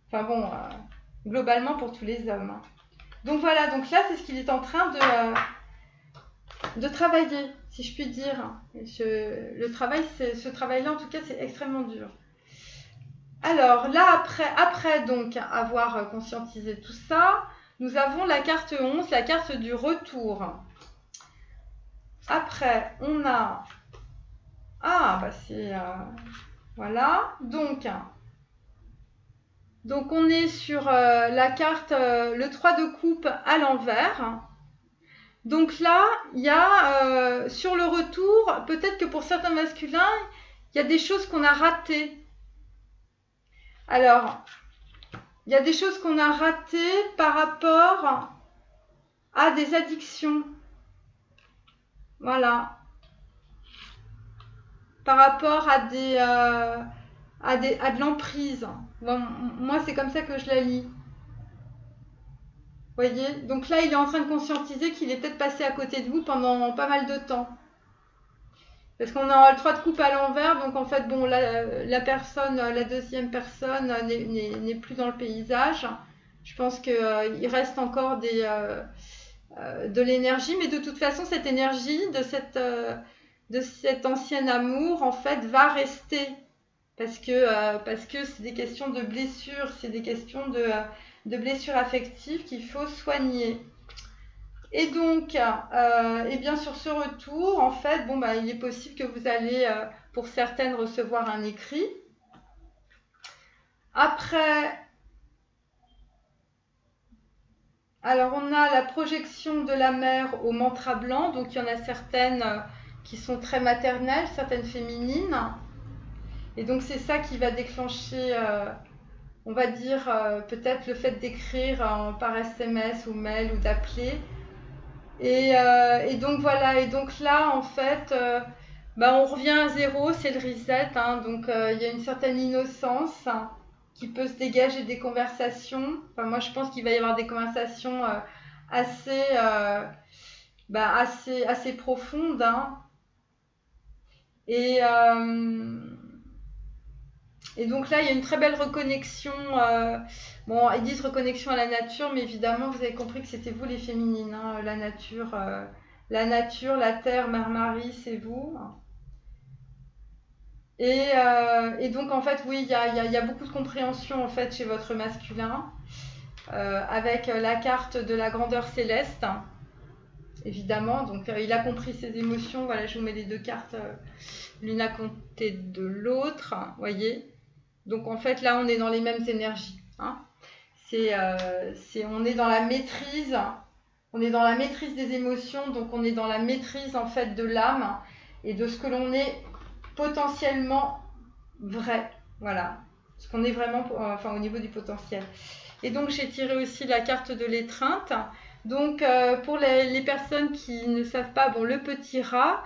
Enfin bon, globalement pour tous les hommes. Hein. Donc voilà, donc là, c'est ce qu'il est en train de travailler, si je puis dire. Ce travail-là, en tout cas, c'est extrêmement dur. Alors là, après donc avoir conscientisé tout ça, nous avons la carte 11, la carte du retour. Après, on a... voilà. Donc on est sur la carte, le 3 de coupe à l'envers. Donc là, il y a sur le retour, peut-être que pour certains masculins, il y a des choses qu'on a ratées. Alors, il y a des choses qu'on a ratées par rapport à des addictions. Voilà. Par rapport à de l'emprise. Bon, moi, c'est comme ça que je la lis. Voyez ? Donc là, il est en train de conscientiser qu'il est peut-être passé à côté de vous pendant pas mal de temps. Parce qu'on a le 3 de coupe à l'envers, donc en fait, bon, la deuxième personne n'est plus dans le paysage. Je pense qu'il reste encore de l'énergie, mais de toute façon, cette énergie de cet ancien amour, en fait, va rester. Parce que c'est des questions de blessures, c'est des questions de blessures affectives qu'il faut soigner. Et donc, eh bien sur ce retour, en fait, il est possible que vous allez, pour certaines, recevoir un écrit. Après, alors on a la projection de la mère au mantra blanc. Donc, il y en a certaines qui sont très maternelles, certaines féminines. Et donc, c'est ça qui va déclencher, on va dire, peut-être le fait d'écrire par SMS ou mail ou d'appeler. Et donc voilà, et donc là en fait, on revient à zéro, c'est le reset, hein, donc il y a une certaine innocence qui peut se dégager des conversations. Enfin, moi je pense qu'il va y avoir des conversations assez profondes. Hein. Et donc là, il y a une très belle reconnexion. Ils disent reconnexion à la nature, mais évidemment, vous avez compris que c'était vous les féminines. Hein, la nature, la terre, Mère Marie, c'est vous. Et donc, en fait, oui, il y a beaucoup de compréhension en fait, chez votre masculin, avec la carte de la grandeur céleste, évidemment. Donc, il a compris ses émotions. Voilà, je vous mets les deux cartes l'une à côté de l'autre, voyez. Donc en fait là on est dans les mêmes énergies. Hein. On est dans la maîtrise, des émotions, donc on est dans la maîtrise en fait de l'âme et de ce que l'on est potentiellement vrai. Voilà, ce qu'on est vraiment, au niveau du potentiel. Et donc j'ai tiré aussi la carte de l'étreinte. Donc pour les personnes qui ne savent pas, le petit rat.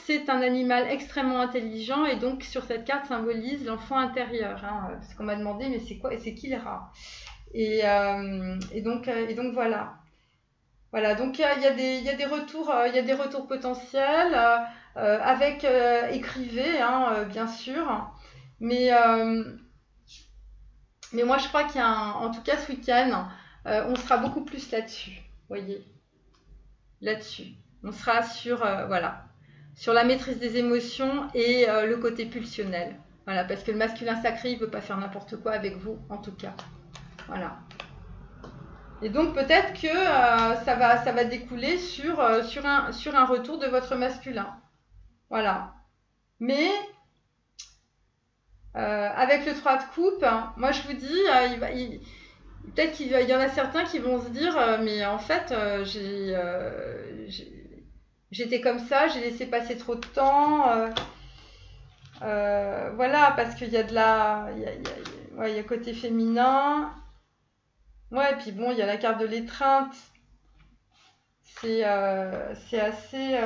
C'est un animal extrêmement intelligent et donc sur cette carte symbolise l'enfant intérieur. Hein, parce qu'on m'a demandé mais c'est quoi et c'est qui le rat ? Et donc voilà. Voilà, donc il y a des retours potentiels avec écrivez, hein, bien sûr. Mais, euh, mais moi, je crois qu'il y a en tout cas ce week-end, on sera beaucoup plus là-dessus. Voyez, là-dessus. On sera sur, voilà, sur la maîtrise des émotions et le côté pulsionnel. Voilà, parce que le masculin sacré, il ne peut pas faire n'importe quoi avec vous, en tout cas. Voilà. Et donc peut-être que ça va découler sur un retour de votre masculin. Voilà. Mais avec le 3 de coupe, moi je vous dis, peut-être qu'il y en a certains qui vont se dire mais en fait j'étais comme ça, j'ai laissé passer trop de temps. Voilà, parce qu'il y a il y a côté féminin. Ouais, et puis bon, il y a la carte de l'étreinte. C'est assez.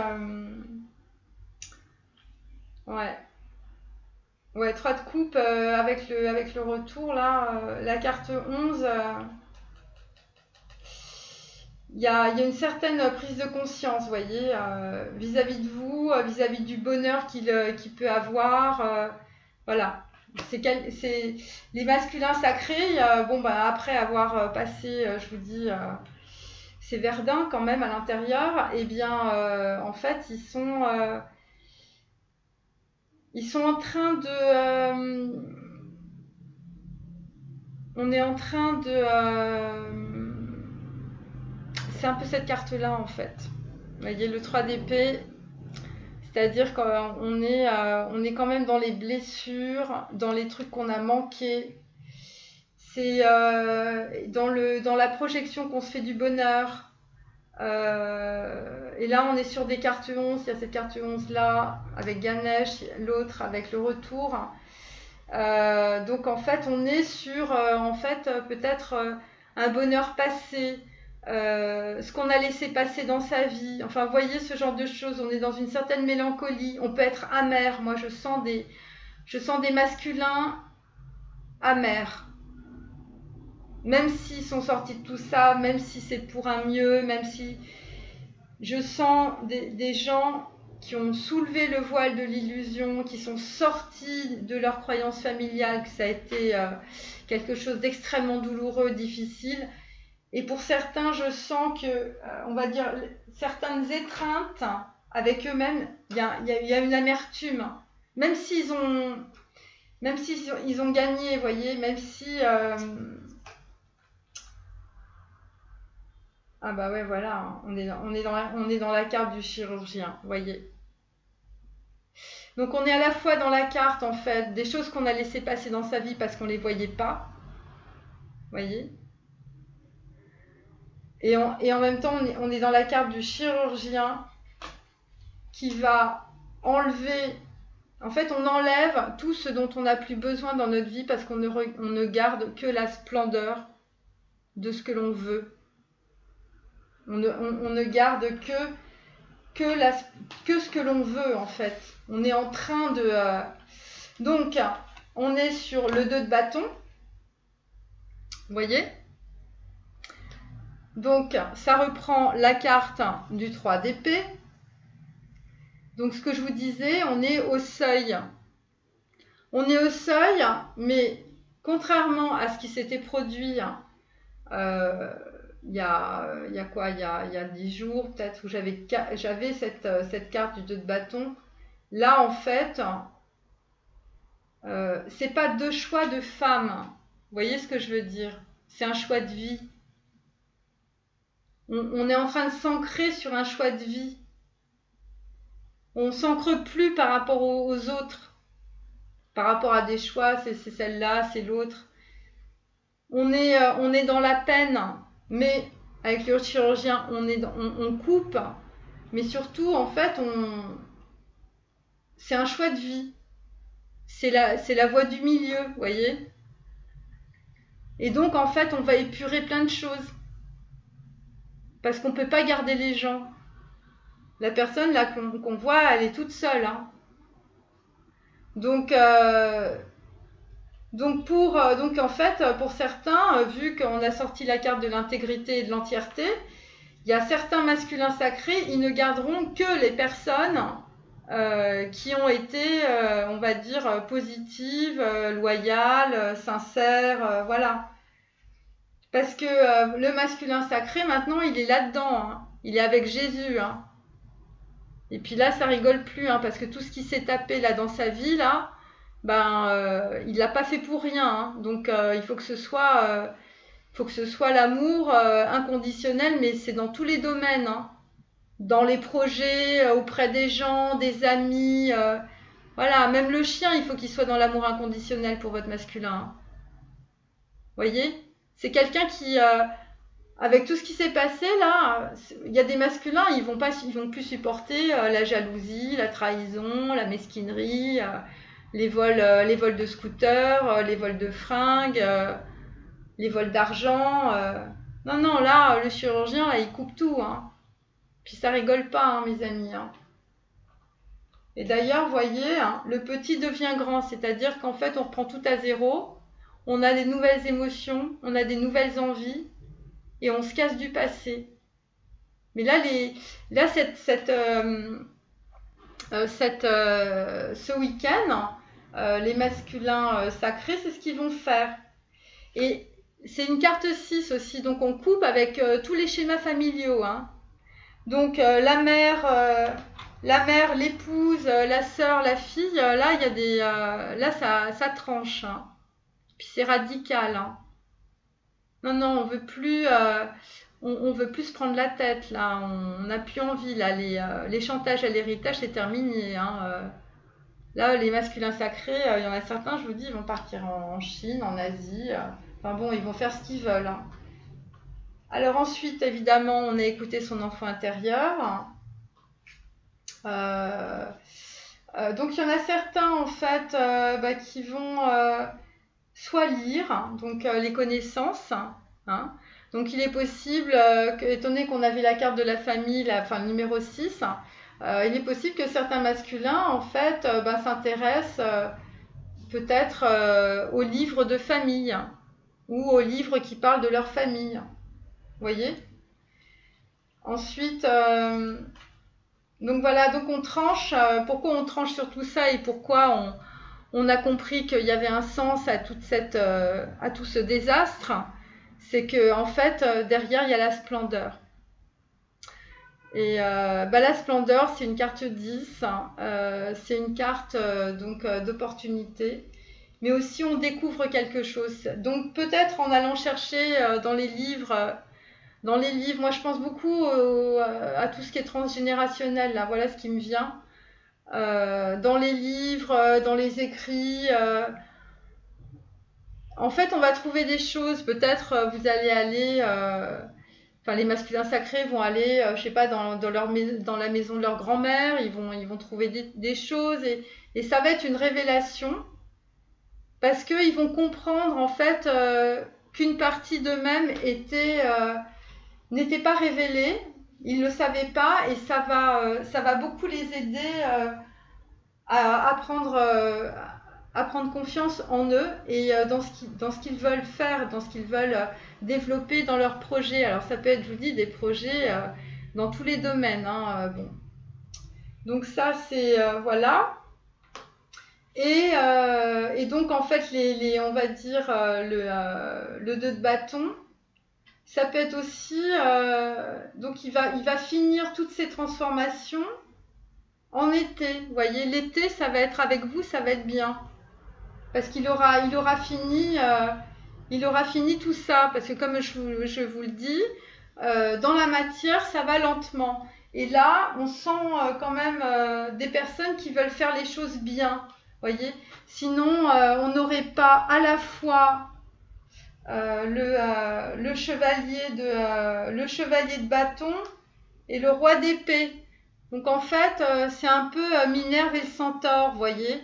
Ouais. Ouais, 3 de coupe avec le retour là. La carte 11, il y a une certaine prise de conscience, vous voyez, vis-à-vis de vous, vis-à-vis du bonheur qu'il peut avoir. Voilà. C'est les masculins sacrés, bon, bah, après avoir passé, je vous dis. Ces verdins quand même à l'intérieur, eh bien en fait ils sont en train de on est en train de c'est un peu cette carte là en fait, vous voyez le 3 d'épée, c'est-à-dire qu'on on est quand même dans les blessures, dans les trucs qu'on a manqués, c'est dans la projection qu'on se fait du bonheur. Et là on est sur des cartes 11, il y a cette carte 11 là avec Ganesh, l'autre avec le retour. Donc en fait on est sur en fait peut-être un bonheur passé, ce qu'on a laissé passer dans sa vie, enfin vous voyez ce genre de choses, on est dans une certaine mélancolie, on peut être amer, moi je sens des masculins amers. Même s'ils sont sortis de tout ça, même si c'est pour un mieux, même si je sens des gens qui ont soulevé le voile de l'illusion, qui sont sortis de leurs croyances familiales, que ça a été quelque chose d'extrêmement douloureux, difficile. Et pour certains, je sens que, on va dire, certaines étreintes avec eux-mêmes, il y a une amertume. Même s'ils ont gagné, vous voyez, même si... Ah bah ouais, voilà, on est dans la carte du chirurgien, vous voyez. Donc on est à la fois dans la carte, en fait, des choses qu'on a laissées passer dans sa vie parce qu'on ne les voyait pas, vous voyez. Et en même temps, on est dans la carte du chirurgien qui va enlever... En fait, on enlève tout ce dont on n'a plus besoin dans notre vie parce qu'on ne garde que la splendeur de ce que l'on veut. On ne garde que ce que l'on veut, en fait. On est en train de... Donc, on est sur le 2 de bâton. Vous voyez ? Donc, ça reprend la carte du 3 d'épée. Donc, ce que je vous disais, on est au seuil. On est au seuil, mais contrairement à ce qui s'était produit... il y a quoi, il y a 10 jours peut-être où j'avais cette carte du 2 de bâton. Là en fait c'est pas deux choix de femme, vous voyez ce que je veux dire, c'est un choix de vie. On est en train de s'ancrer sur un choix de vie, on s'ancre plus par rapport aux autres, par rapport à des choix, c'est celle-là, c'est l'autre. On est dans la peine, mais avec le chirurgien, on coupe, mais surtout, en fait, c'est un choix de vie. C'est la voie du milieu, vous voyez. Et donc, en fait, on va épurer plein de choses. Parce qu'on ne peut pas garder les gens. La personne, là, qu'on voit, elle est toute seule. Hein. Donc, Donc, en fait, pour certains, vu qu'on a sorti la carte de l'intégrité et de l'entièreté, il y a certains masculins sacrés, ils ne garderont que les personnes qui ont été, on va dire, positives, loyales, sincères, voilà. Parce que le masculin sacré, maintenant, il est là-dedans, hein. Il est avec Jésus, hein. Et puis là, ça rigole plus, hein, parce que tout ce qui s'est tapé là dans sa vie, là, il l'a pas fait pour rien, hein. Donc il faut que ce soit l'amour inconditionnel, mais c'est dans tous les domaines, hein. Dans les projets, auprès des gens, des amis, voilà, même le chien, il faut qu'il soit dans l'amour inconditionnel pour votre masculin, hein. Voyez, c'est quelqu'un qui, avec tout ce qui s'est passé là, il y a des masculins, ils vont plus supporter la jalousie, la trahison, la mesquinerie, les vols de scooters, les vols de fringues, les vols d'argent. Non, là, le chirurgien, là, il coupe tout, hein. Puis ça rigole pas, hein, mes amis, hein. Et d'ailleurs, voyez, hein, le petit devient grand, c'est-à-dire qu'en fait, on reprend tout à zéro, on a des nouvelles émotions, on a des nouvelles envies, et on se casse du passé. Mais là, ce week-end, les masculins sacrés, c'est ce qu'ils vont faire. Et c'est une carte 6 aussi, donc on coupe avec tous les schémas familiaux, hein. Donc la mère, l'épouse, la sœur, la fille, là il y a des, là ça tranche, hein. Puis c'est radical, hein. Non, on veut plus, on veut plus se prendre la tête là. On n'a plus envie là. Les chantages à l'héritage c'est terminé, hein. Là les masculins sacrés, il y en a certains, je vous dis, ils vont partir en Chine, en Asie. Enfin bon, ils vont faire ce qu'ils veulent, hein. Alors ensuite, évidemment, on a écouté son enfant intérieur. Donc il y en a certains en fait qui vont soit lire, donc les connaissances, hein. Donc il est possible, étant donné qu'on avait la carte de la famille, le numéro 6, il est possible que certains masculins en fait s'intéressent peut-être aux livres de famille ou aux livres qui parlent de leur famille. Vous voyez ? Ensuite, donc voilà, donc on tranche. Pourquoi on tranche sur tout ça et pourquoi on a compris qu'il y avait un sens à tout ce désastre, c'est que en fait derrière il y a la splendeur. Et la splendeur, c'est une carte 10, c'est une carte d'opportunité, mais aussi on découvre quelque chose. Donc peut-être en allant chercher dans les livres, moi je pense beaucoup à tout ce qui est transgénérationnel, là, voilà ce qui me vient. Dans les livres, dans les écrits. En fait, on va trouver des choses. Peut-être vous allez aller. Les masculins sacrés vont aller, je sais pas, dans la maison de leur grand-mère. Ils vont trouver des choses et ça va être une révélation parce qu'ils vont comprendre en fait qu'une partie d'eux-mêmes n'était pas révélée. Ils ne le savaient pas et ça va beaucoup les aider à prendre confiance en eux et dans ce qu'ils veulent faire, dans ce qu'ils veulent développer dans leurs projets. Alors ça peut être, je vous dis, des projets dans tous les domaines, hein, bon. Donc ça c'est voilà. Et donc en fait on va dire le 2 de bâton, ça peut être aussi donc il va finir toutes ces transformations en été. Vous voyez, l'été ça va être avec vous, ça va être bien. Parce qu'il aura fini tout ça. Parce que comme je vous le dis, dans la matière, ça va lentement. Et là, on sent quand même des personnes qui veulent faire les choses bien. Voyez ? Sinon, on n'aurait pas à la fois le chevalier de bâton et le roi d'épée. Donc en fait, c'est un peu Minerve et le centaure, voyez ?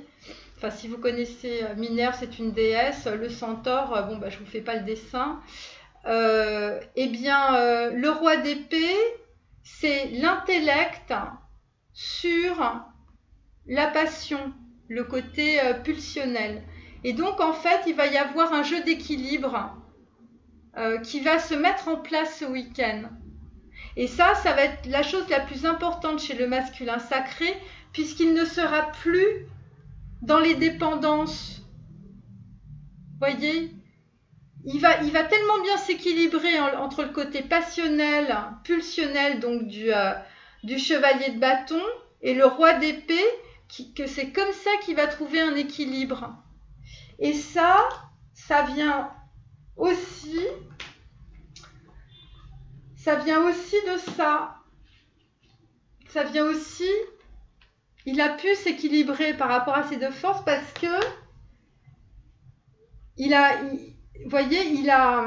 Enfin, si vous connaissez Minerve, c'est une déesse. Le centaure, je vous fais pas le dessin. Le roi d'épée, c'est l'intellect sur la passion, le côté pulsionnel. Et donc, en fait, il va y avoir un jeu d'équilibre qui va se mettre en place ce week-end. Et ça va être la chose la plus importante chez le masculin sacré, puisqu'il ne sera plus dans les dépendances. Voyez, il va tellement bien s'équilibrer entre le côté passionnel, pulsionnel, donc du chevalier de bâton, et le roi d'épée, que c'est comme ça qu'il va trouver un équilibre. Et ça vient aussi de ça. Ça vient aussi, il a pu s'équilibrer par rapport à ses deux forces parce que vous voyez, il y a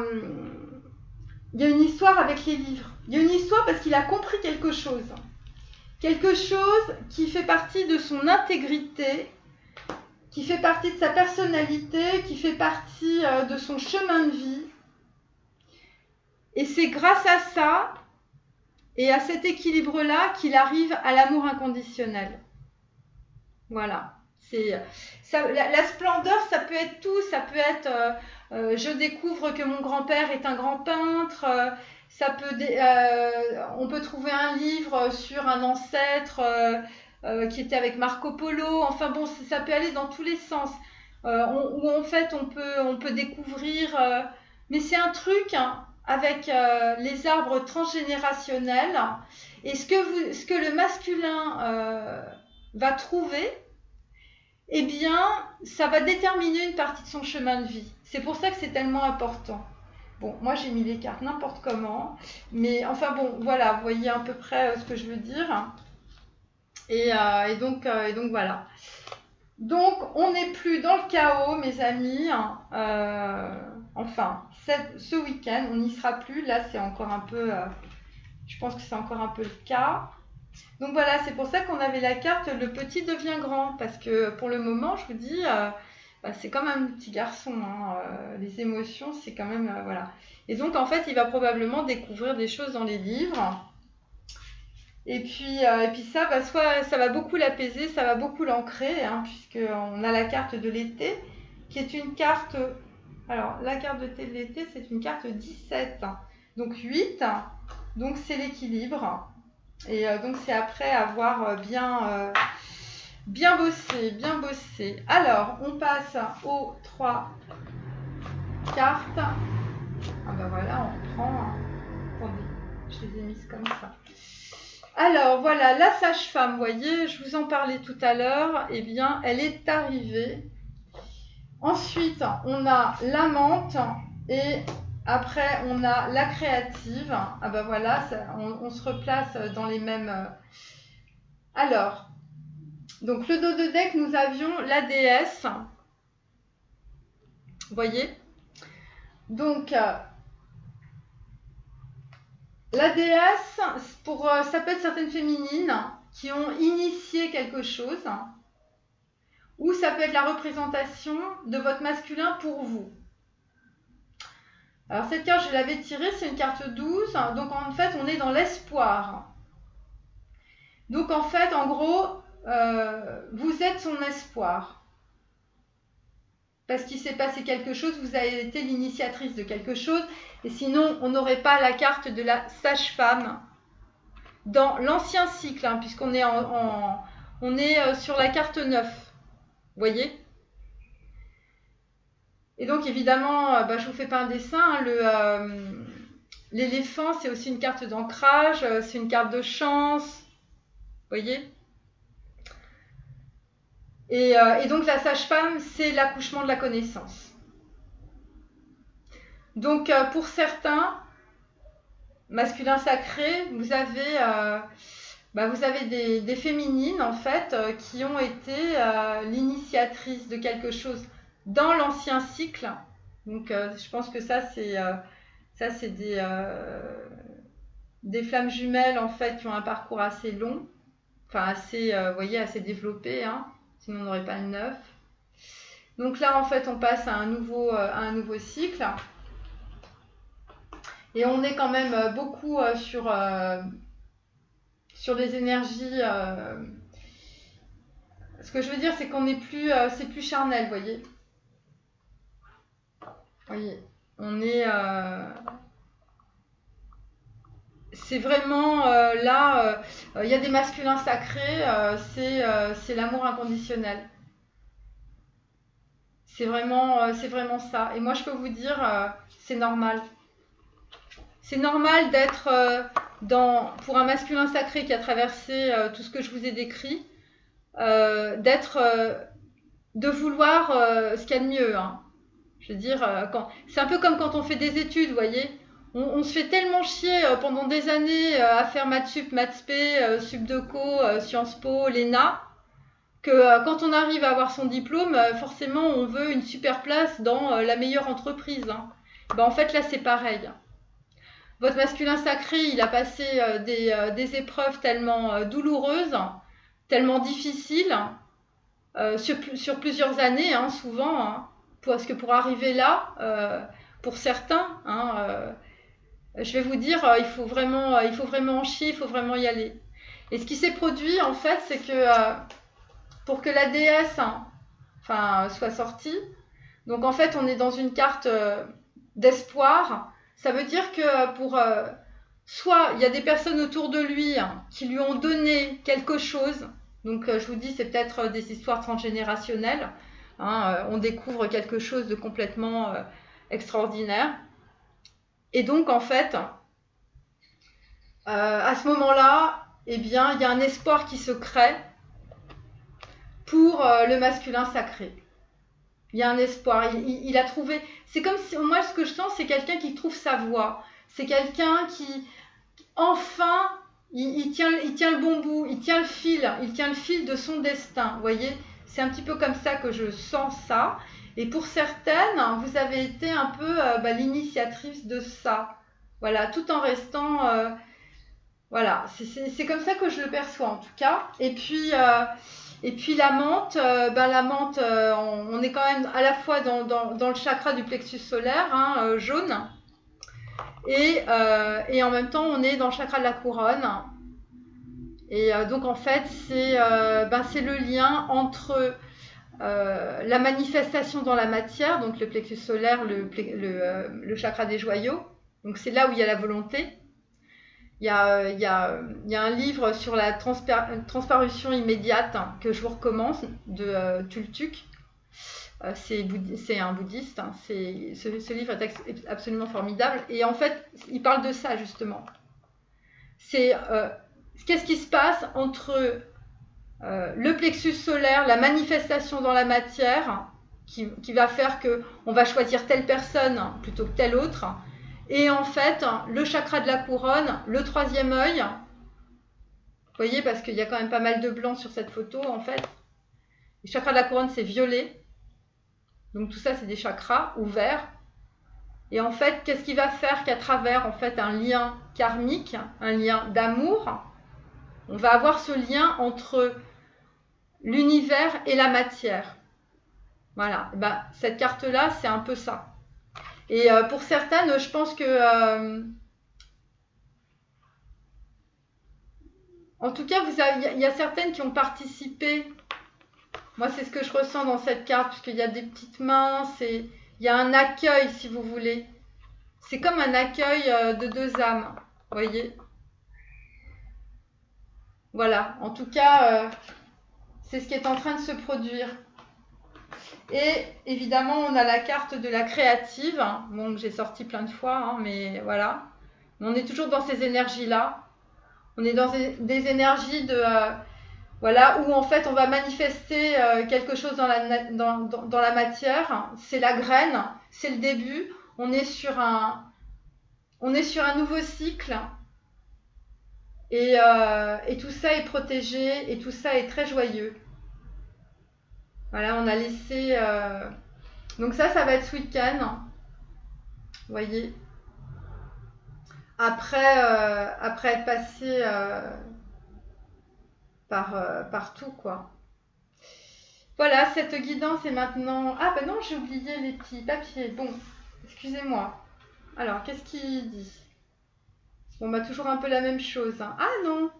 une histoire avec les livres. Il y a une histoire parce qu'il a compris quelque chose. Quelque chose qui fait partie de son intégrité, qui fait partie de sa personnalité, qui fait partie de son chemin de vie. Et c'est grâce à ça et à cet équilibre-là qu'il arrive à l'amour inconditionnel. Voilà. La splendeur, ça peut être tout. Ça peut être je découvre que mon grand-père est un grand peintre. On peut trouver un livre sur un ancêtre qui était avec Marco Polo. Enfin bon, ça peut aller dans tous les sens. Où en fait on peut découvrir. Mais c'est un truc avec les arbres transgénérationnels. Et ce que le masculin va trouver, eh bien, ça va déterminer une partie de son chemin de vie. C'est pour ça que c'est tellement important. Bon, moi j'ai mis les cartes n'importe comment, mais enfin bon, voilà, vous voyez à peu près ce que je veux dire. Et donc voilà. Donc, on n'est plus dans le chaos, mes amis. Enfin, ce week-end, on n'y sera plus. Là, c'est encore un peu... je pense que c'est encore un peu le cas. Donc voilà, c'est pour ça qu'on avait la carte « Le petit devient grand ». Parce que pour le moment, je vous dis, c'est comme un petit garçon. Les émotions, c'est quand même... voilà. Et donc, en fait, il va probablement découvrir des choses dans les livres. Et puis ça, soit ça va beaucoup l'apaiser, ça va beaucoup l'ancrer, puisqu'on a la carte de l'été, qui est une carte... Alors, la carte de l'été, c'est une carte 17, donc 8, donc c'est l'équilibre. Et donc, c'est après avoir bien bossé. Alors, on passe aux 3 cartes. Ah ben voilà, on reprend. Attendez, je les ai mises comme ça. Alors voilà, la sage-femme, vous voyez, je vous en parlais tout à l'heure, eh bien, elle est arrivée. Ensuite, on a l'amante et après, on a la créative. Ah ben voilà, on se replace dans les mêmes... Alors, donc le dos de deck, nous avions la déesse. Vous voyez? Donc... la déesse, ça peut être certaines féminines qui ont initié quelque chose, ou ça peut être la représentation de votre masculin pour vous. Alors cette carte, je l'avais tirée, c'est une carte 12, donc en fait on est dans l'espoir. Donc en fait, en gros, vous êtes son espoir. Parce qu'il s'est passé quelque chose, vous avez été l'initiatrice de quelque chose, et sinon on n'aurait pas la carte de la sage-femme dans l'ancien cycle, puisqu'on est, on est sur la carte 9, vous voyez. Et donc évidemment, je ne vous fais pas un dessin, l'éléphant c'est aussi une carte d'ancrage, c'est une carte de chance, vous voyez. Et donc la sage-femme, c'est l'accouchement de la connaissance. Donc pour certains, masculin sacré, vous avez des féminines en fait qui ont été l'initiatrice de quelque chose dans l'ancien cycle. Donc je pense que ça c'est des flammes jumelles en fait qui ont un parcours assez long, enfin assez assez développé, sinon on n'aurait pas le 9. Donc là en fait on passe à un nouveau cycle. Et on est quand même beaucoup sur les énergies. Ce que je veux dire, c'est qu'on est plus, c'est plus charnel, vous voyez. Oui, on est... c'est vraiment là, il y a des masculins sacrés, c'est l'amour inconditionnel. C'est vraiment ça. Et moi, je peux vous dire, c'est normal. C'est normal d'être pour un masculin sacré qui a traversé tout ce que je vous ai décrit, d'être, de vouloir ce qu'il y a de mieux, hein. Je veux dire, c'est un peu comme quand on fait des études, vous voyez. On se fait tellement chier pendant des années à faire maths sup, maths spé, sup de co, Sciences Po, l'ENA, que quand on arrive à avoir son diplôme, forcément on veut une super place dans la meilleure entreprise, hein. Ben, en fait là c'est pareil. Votre masculin sacré, il a passé des épreuves tellement douloureuses, tellement difficiles, sur plusieurs années, hein, souvent, hein, parce que pour arriver là, pour certains, hein, je vais vous dire, il faut vraiment en chier, il faut vraiment y aller. Et ce qui s'est produit, en fait, c'est que pour que la déesse, hein, soit sortie, donc en fait, on est dans une carte d'espoir. Ça veut dire que soit il y a des personnes autour de lui hein, qui lui ont donné quelque chose. Donc je vous dis, c'est peut-être des histoires transgénérationnelles. Hein, on découvre quelque chose de complètement extraordinaire. Et donc en fait, à ce moment-là, eh bien, il y a un espoir qui se crée pour le masculin sacré. Il y a un espoir. Il a trouvé. C'est comme si moi, ce que je sens, c'est quelqu'un qui trouve sa voie. C'est quelqu'un qui, enfin, il tient le bon bout. Il tient le fil de son destin. Vous voyez, c'est un petit peu comme ça que je sens ça. Et pour certaines, vous avez été un peu l'initiatrice de ça. Voilà, tout en restant. Voilà, c'est comme ça que je le perçois en tout cas. Et puis la menthe, on est quand même à la fois dans le chakra du plexus solaire, hein, jaune, et en même temps on est dans le chakra de la couronne. Et donc en fait c'est le lien entre la manifestation dans la matière, donc le plexus solaire, le chakra des joyaux. Donc c'est là où il y a la volonté. Il y a un livre sur la transparution immédiate hein, que je vous recommande de Tultuk. C'est un bouddhiste. Hein, ce livre est absolument formidable. Et en fait, il parle de ça justement. C'est qu'est-ce qui se passe entre le plexus solaire, la manifestation dans la matière, qui va faire qu'on va choisir telle personne plutôt que telle autre. Et en fait, le chakra de la couronne, le troisième œil, vous voyez, parce qu'il y a quand même pas mal de blanc sur cette photo, en fait. Le chakra de la couronne, c'est violet. Donc tout ça, c'est des chakras ouverts. Et en fait, qu'est-ce qui va faire qu'à travers, en fait, un lien karmique, un lien d'amour, on va avoir ce lien entre l'univers et la matière. Voilà. Ben, cette carte-là, c'est un peu ça. Et pour certaines, je pense que... en tout cas, il y a certaines qui ont participé. Moi, c'est ce que je ressens dans cette carte, puisqu'il y a des petites mains, il y a un accueil, si vous voulez. C'est comme un accueil de deux âmes, vous voyez. Voilà, en tout cas, c'est ce qui est en train de se produire. Et évidemment, on a la carte de la créative, hein, bon, que j'ai sorti plein de fois, hein, mais voilà. On est toujours dans ces énergies-là. On est dans des énergies de... voilà, où en fait on va manifester quelque chose dans la matière. C'est la graine, c'est le début. On est sur un nouveau cycle. Et tout ça est protégé et tout ça est très joyeux. Voilà, on a laissé... donc ça va être ce week-end. Vous voyez. Après être passé par tout, quoi. Voilà, cette guidance est maintenant... Ah ben non, j'ai oublié les petits papiers. Bon, excusez-moi. Alors, qu'est-ce qu'il dit? Bon, bah toujours un peu la même chose. Hein. Ah non.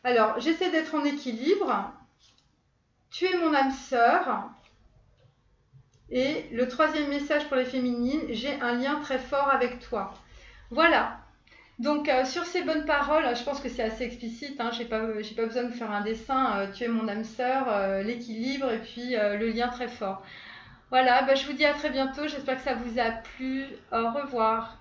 Alors, j'essaie d'être en équilibre. Tu es mon âme sœur. Et le troisième message pour les féminines, j'ai un lien très fort avec toi. Voilà. Donc sur ces bonnes paroles, je pense que c'est assez explicite, hein, j'ai pas besoin de faire un dessin, tu es mon âme sœur, l'équilibre et puis le lien très fort. Voilà, bah, je vous dis à très bientôt, j'espère que ça vous a plu, au revoir.